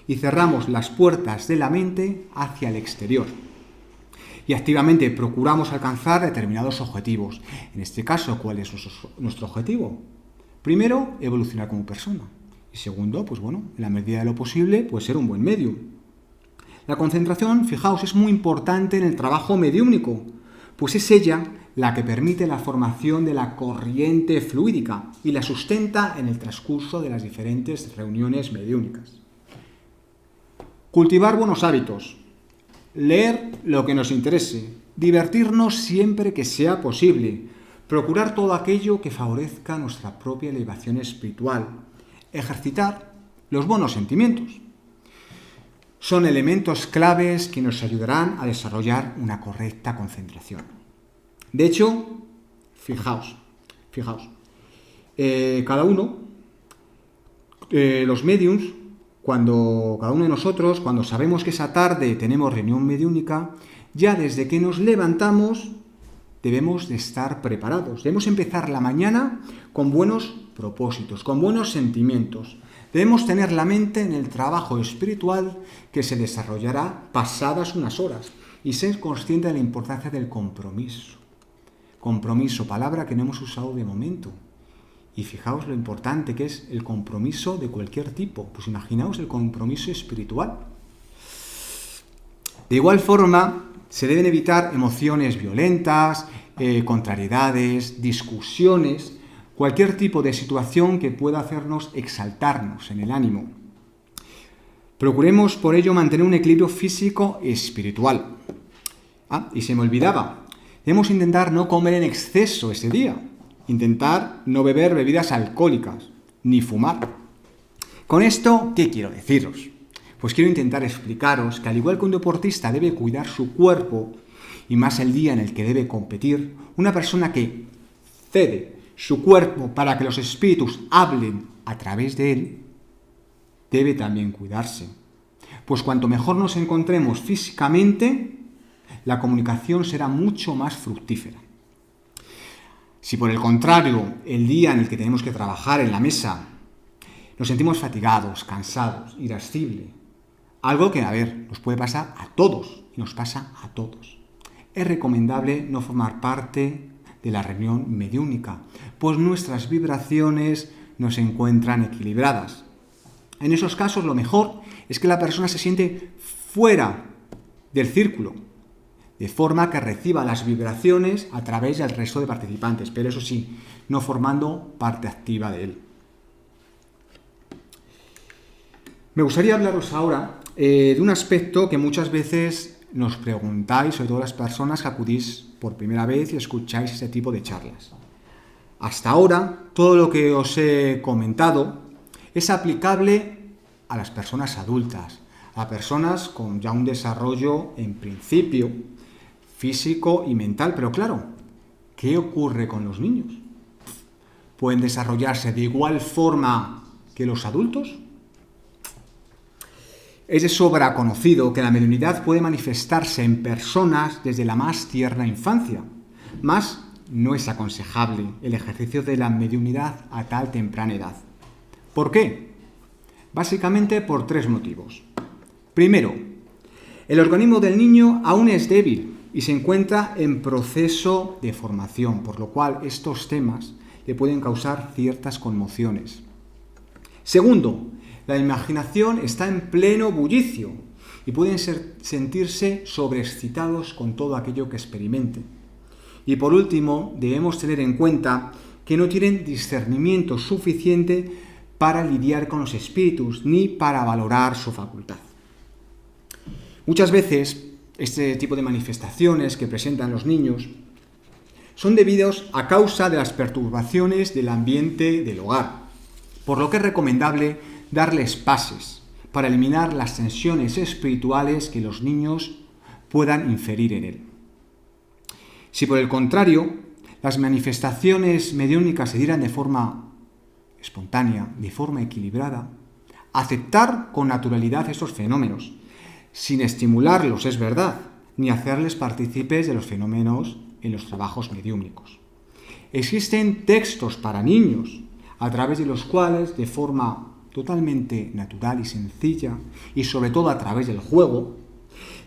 y cerramos las puertas de la mente hacia el exterior. Y activamente procuramos alcanzar determinados objetivos. En este caso, ¿cuál es nuestro objetivo? Primero, evolucionar como persona. Y segundo, en la medida de lo posible, ser un buen medium. La concentración, fijaos, es muy importante en el trabajo mediúmnico, pues es ella la que permite la formación de la corriente fluídica y la sustenta en el transcurso de las diferentes reuniones mediúmnicas. Cultivar buenos hábitos, leer lo que nos interese, divertirnos siempre que sea posible, procurar todo aquello que favorezca nuestra propia elevación espiritual, ejercitar los buenos sentimientos. Son elementos claves que nos ayudarán a desarrollar una correcta concentración. De hecho, fijaos, cada uno, los mediums, cada uno de nosotros, cuando sabemos que esa tarde tenemos reunión mediúnica, ya desde que nos levantamos debemos de estar preparados. Debemos empezar la mañana con buenos propósitos, con buenos sentimientos. Debemos tener la mente en el trabajo espiritual que se desarrollará pasadas unas horas y ser consciente de la importancia del compromiso. Compromiso, palabra que no hemos usado de momento. Y fijaos lo importante que es el compromiso de cualquier tipo. Pues imaginaos el compromiso espiritual. De igual forma, se deben evitar emociones violentas, contrariedades, discusiones, cualquier tipo de situación que pueda hacernos exaltarnos en el ánimo. Procuremos por ello mantener un equilibrio físico y espiritual. Y se me olvidaba, debemos intentar no comer en exceso ese día, intentar no beber bebidas alcohólicas, ni fumar. Con esto, ¿qué quiero deciros? Pues quiero intentar explicaros que al igual que un deportista debe cuidar su cuerpo, y más el día en el que debe competir, una persona que cede su cuerpo para que los espíritus hablen a través de él, debe también cuidarse. Pues cuanto mejor nos encontremos físicamente, la comunicación será mucho más fructífera. Si por el contrario, el día en el que tenemos que trabajar en la mesa, nos sentimos fatigados, cansados, irascibles, algo que, nos puede pasar a todos, y nos pasa a todos. Es recomendable no formar parte de la reunión mediúnica, pues nuestras vibraciones no se encuentran equilibradas. En esos casos, lo mejor es que la persona se siente fuera del círculo, de forma que reciba las vibraciones a través del resto de participantes, pero eso sí, no formando parte activa de él. Me gustaría hablaros ahora de un aspecto que muchas veces nos preguntáis, sobre todo las personas que acudís por primera vez y escucháis este tipo de charlas. Hasta ahora, todo lo que os he comentado es aplicable a las personas adultas, a personas con ya un desarrollo, en principio, físico y mental. Pero claro, ¿qué ocurre con los niños? ¿Pueden desarrollarse de igual forma que los adultos? Es de sobra conocido que la mediunidad puede manifestarse en personas desde la más tierna infancia, mas no es aconsejable el ejercicio de la mediunidad a tal temprana edad. ¿Por qué? Básicamente por 3 motivos. Primero, el organismo del niño aún es débil y se encuentra en proceso de formación, por lo cual estos temas le pueden causar ciertas conmociones. Segundo, la imaginación está en pleno bullicio y pueden sentirse sobreexcitados con todo aquello que experimenten. Y por último, debemos tener en cuenta que no tienen discernimiento suficiente para lidiar con los espíritus ni para valorar su facultad. Muchas veces este tipo de manifestaciones que presentan los niños son debidos a causa de las perturbaciones del ambiente del hogar, por lo que es recomendable darles pases para eliminar las tensiones espirituales que los niños puedan inferir en él. Si por el contrario, las manifestaciones mediúnicas se dieran de forma espontánea, de forma equilibrada, aceptar con naturalidad estos fenómenos, sin estimularlos, es verdad, ni hacerles partícipes de los fenómenos en los trabajos mediúmnicos. Existen textos para niños, a través de los cuales, de forma totalmente natural y sencilla, y sobre todo a través del juego,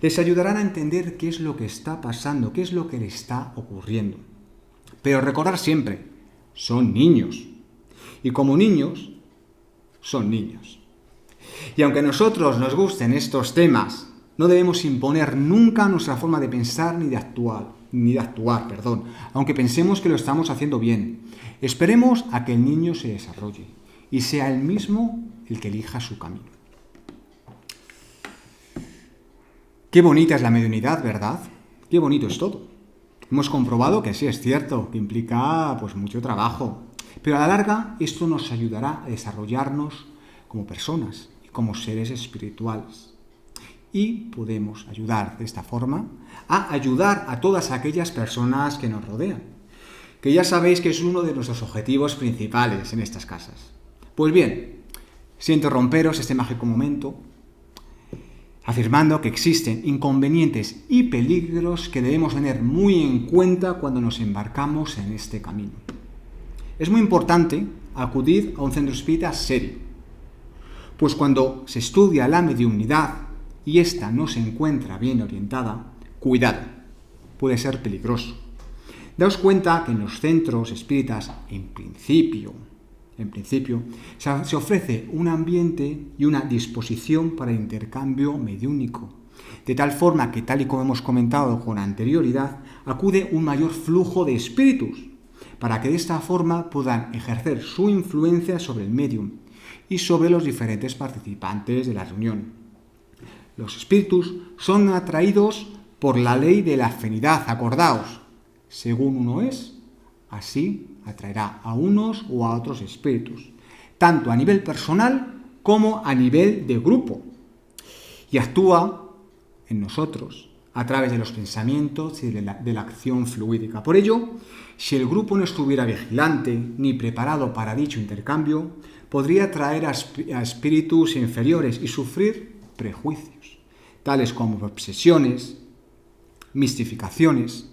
les ayudarán a entender qué es lo que está pasando, qué es lo que les está ocurriendo. Pero recordar siempre, son niños. Y como niños, son niños. Y aunque a nosotros nos gusten estos temas, no debemos imponer nunca nuestra forma de pensar ni de actuar, aunque pensemos que lo estamos haciendo bien. Esperemos a que el niño se desarrolle y sea él mismo el que elija su camino. Qué bonita es la mediunidad, ¿verdad? Qué bonito es todo. Hemos comprobado que sí es cierto, que implica mucho trabajo, pero a la larga esto nos ayudará a desarrollarnos como personas y como seres espirituales. Y podemos ayudar de esta forma a ayudar a todas aquellas personas que nos rodean, que ya sabéis que es uno de nuestros objetivos principales en estas casas. Pues bien, siento romperos este mágico momento, afirmando que existen inconvenientes y peligros que debemos tener muy en cuenta cuando nos embarcamos en este camino. Es muy importante acudir a un centro espírita serio, pues cuando se estudia la mediunidad y ésta no se encuentra bien orientada, cuidado, puede ser peligroso. Daos cuenta que en los centros espíritas, en principio, se ofrece un ambiente y una disposición para el intercambio mediúnico, de tal forma que, tal y como hemos comentado con anterioridad, acude un mayor flujo de espíritus, para que de esta forma puedan ejercer su influencia sobre el medium y sobre los diferentes participantes de la reunión. Los espíritus son atraídos por la ley de la afinidad, acordaos, según uno es, así atraerá a unos o a otros espíritus, tanto a nivel personal como a nivel de grupo, y actúa en nosotros a través de los pensamientos y de la acción fluídica. Por ello, si el grupo no estuviera vigilante ni preparado para dicho intercambio, podría atraer a espíritus inferiores y sufrir prejuicios, tales como obsesiones, mistificaciones,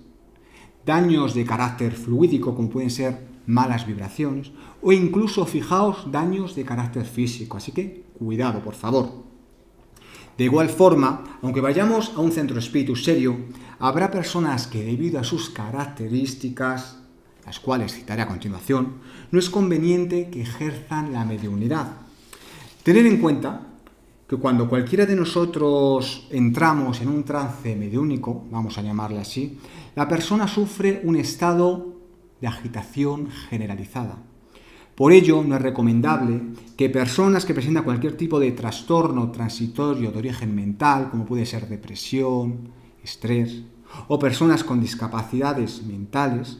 daños de carácter fluídico, como pueden ser malas vibraciones, o incluso, fijaos, daños de carácter físico. Así que, cuidado, por favor. De igual forma, aunque vayamos a un centro espíritu serio, habrá personas que, debido a sus características, las cuales citaré a continuación, no es conveniente que ejerzan la mediunidad. Tened en cuenta que cuando cualquiera de nosotros entramos en un trance mediúnico, vamos a llamarle así, la persona sufre un estado de agitación generalizada. Por ello, no es recomendable que personas que presentan cualquier tipo de trastorno transitorio de origen mental, como puede ser depresión, estrés, o personas con discapacidades mentales,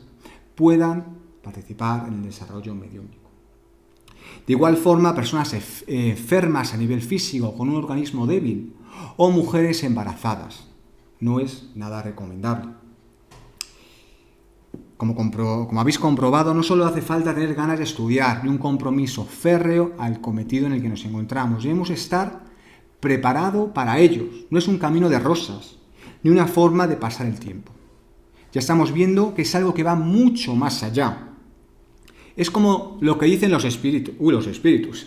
puedan participar en el desarrollo mediúnico. De igual forma, personas enfermas a nivel físico, con un organismo débil, o mujeres embarazadas, no es nada recomendable. Como habéis comprobado, no solo hace falta tener ganas de estudiar, ni un compromiso férreo al cometido en el que nos encontramos. Debemos estar preparados para ellos. No es un camino de rosas, ni una forma de pasar el tiempo. Ya estamos viendo que es algo que va mucho más allá. Es como lo que dicen los espíritus.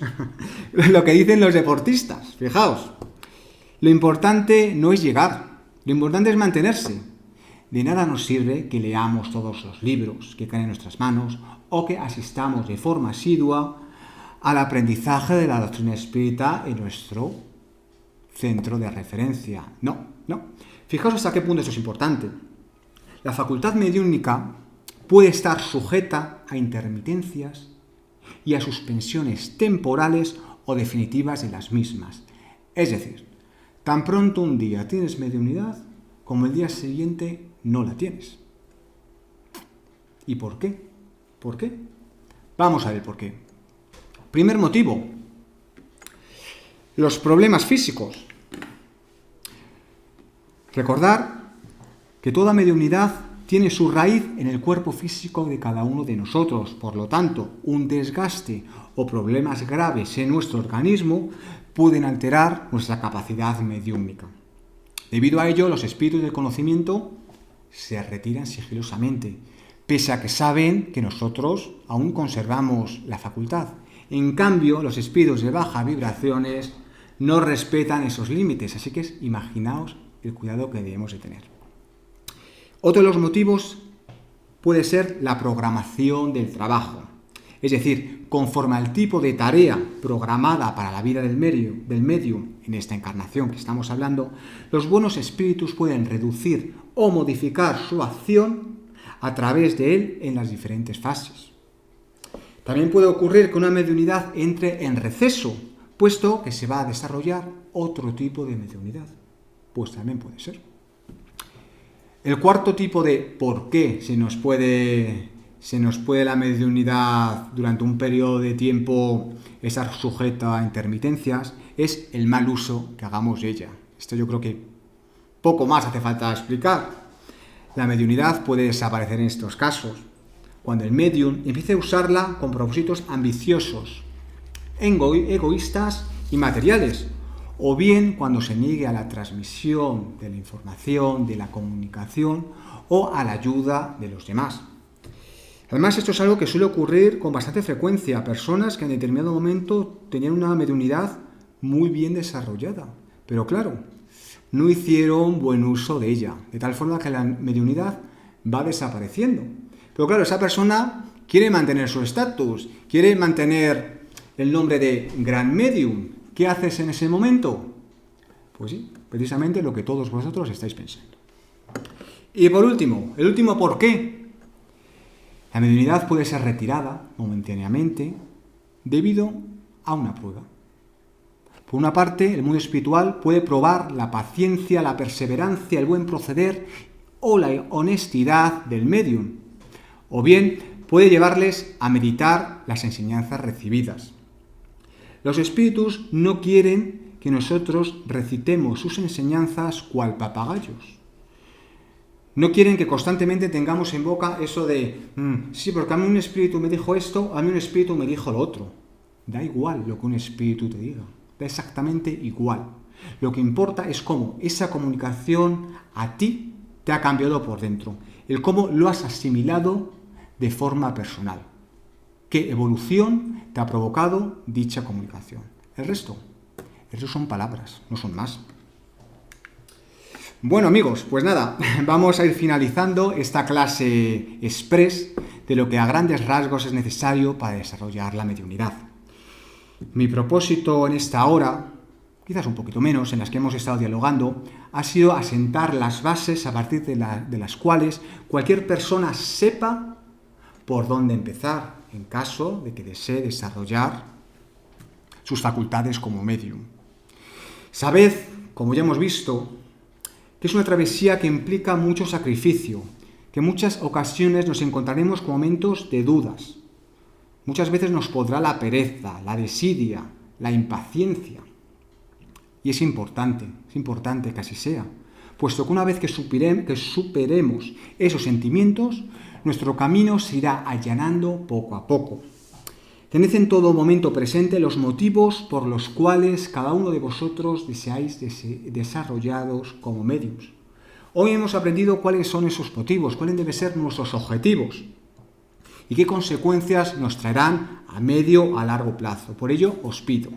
Lo que dicen los deportistas. Fijaos. Lo importante no es llegar. Lo importante es mantenerse. De nada nos sirve que leamos todos los libros que caen en nuestras manos o que asistamos de forma asidua al aprendizaje de la doctrina espírita en nuestro centro de referencia. No. Fijaos hasta qué punto esto es importante. La facultad mediúnica puede estar sujeta a intermitencias y a suspensiones temporales o definitivas de las mismas. Es decir, tan pronto un día tienes mediunidad como el día siguiente no la tienes. ¿Y por qué? ¿Por qué? Vamos a ver por qué. Primer motivo, los problemas físicos. Recordar que toda mediunidad tiene su raíz en el cuerpo físico de cada uno de nosotros. Por lo tanto, un desgaste o problemas graves en nuestro organismo pueden alterar nuestra capacidad mediúmica. Debido a ello, los espíritus del conocimiento se retiran sigilosamente, pese a que saben que nosotros aún conservamos la facultad. En cambio, los espíritus de bajas vibraciones no respetan esos límites, así que imaginaos el cuidado que debemos de tener. Otro de los motivos puede ser la programación del trabajo. Es decir, conforme al tipo de tarea programada para la vida del medium en esta encarnación que estamos hablando, los buenos espíritus pueden reducir o modificar su acción a través de él en las diferentes fases. También puede ocurrir que una mediunidad entre en receso, puesto que se va a desarrollar otro tipo de mediunidad. Pues también puede ser. El cuarto tipo de por qué se nos puede la mediunidad durante un periodo de tiempo estar sujeta a intermitencias es el mal uso que hagamos de ella. Esto yo creo que poco más hace falta explicar. La mediunidad puede desaparecer en estos casos cuando el medium empiece a usarla con propósitos ambiciosos, egoístas y materiales, o bien cuando se niegue a la transmisión de la información, de la comunicación o a la ayuda de los demás. Además, esto es algo que suele ocurrir con bastante frecuencia a personas que en determinado momento tenían una mediunidad muy bien desarrollada, pero claro, no hicieron buen uso de ella, de tal forma que la mediunidad va desapareciendo. Pero claro, esa persona quiere mantener su estatus, quiere mantener el nombre de gran medium. ¿Qué haces en ese momento? Pues sí, precisamente lo que todos vosotros estáis pensando. Y por último, el último por qué. La mediunidad puede ser retirada momentáneamente debido a una prueba. Por una parte, el mundo espiritual puede probar la paciencia, la perseverancia, el buen proceder o la honestidad del medium. O bien, puede llevarles a meditar las enseñanzas recibidas. Los espíritus no quieren que nosotros recitemos sus enseñanzas cual papagayos. No quieren que constantemente tengamos en boca eso de sí, porque a mí un espíritu me dijo esto, a mí un espíritu me dijo lo otro. Da igual lo que un espíritu te diga, da exactamente igual. Lo que importa es cómo esa comunicación a ti te ha cambiado por dentro, el cómo lo has asimilado de forma personal. ¿Qué evolución te ha provocado dicha comunicación? El resto son palabras, no son más. Bueno amigos, pues nada, vamos a ir finalizando esta clase express de lo que a grandes rasgos es necesario para desarrollar la mediunidad. Mi propósito en esta hora, quizás un poquito menos, en las que hemos estado dialogando, ha sido asentar las bases a partir de las cuales cualquier persona sepa por dónde empezar en caso de que desee desarrollar sus facultades como medium. Sabed, como ya hemos visto, que es una travesía que implica mucho sacrificio, que en muchas ocasiones nos encontraremos con momentos de dudas. Muchas veces nos podrá la pereza, la desidia, la impaciencia. Y es importante que así sea, puesto que una vez que superemos esos sentimientos, nuestro camino se irá allanando poco a poco. Tened en todo momento presente los motivos por los cuales cada uno de vosotros deseáis desarrollados como mediums. Hoy hemos aprendido cuáles son esos motivos, cuáles deben ser nuestros objetivos y qué consecuencias nos traerán a medio o a largo plazo. Por ello os pido,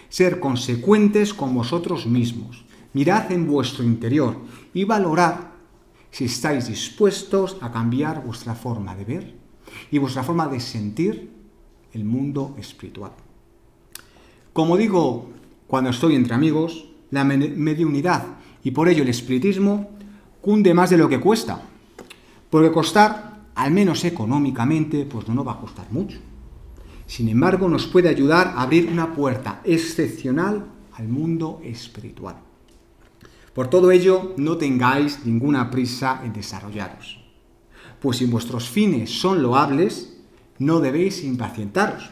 ser consecuentes con vosotros mismos. Mirad en vuestro interior y valorad si estáis dispuestos a cambiar vuestra forma de ver y vuestra forma de sentir el mundo espiritual. Como digo, cuando estoy entre amigos, la mediunidad y por ello el espiritismo cunde más de lo que cuesta, porque costar al menos económicamente, pues no nos va a costar mucho. Sin embargo, nos puede ayudar a abrir una puerta excepcional al mundo espiritual. Por todo ello, no tengáis ninguna prisa en desarrollaros, pues si vuestros fines son loables, no debéis impacientaros.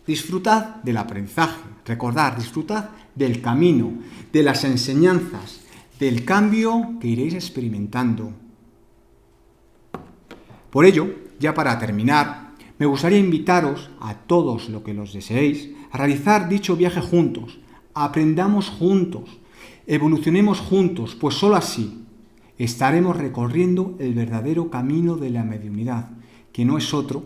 Disfrutad del aprendizaje, recordad, disfrutad del camino, de las enseñanzas, del cambio que iréis experimentando. Por ello, ya para terminar, me gustaría invitaros a todos los que los deseéis a realizar dicho viaje juntos, aprendamos juntos, evolucionemos juntos, pues sólo así estaremos recorriendo el verdadero camino de la mediunidad, que no es otro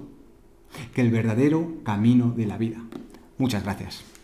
que el verdadero camino de la vida. Muchas gracias.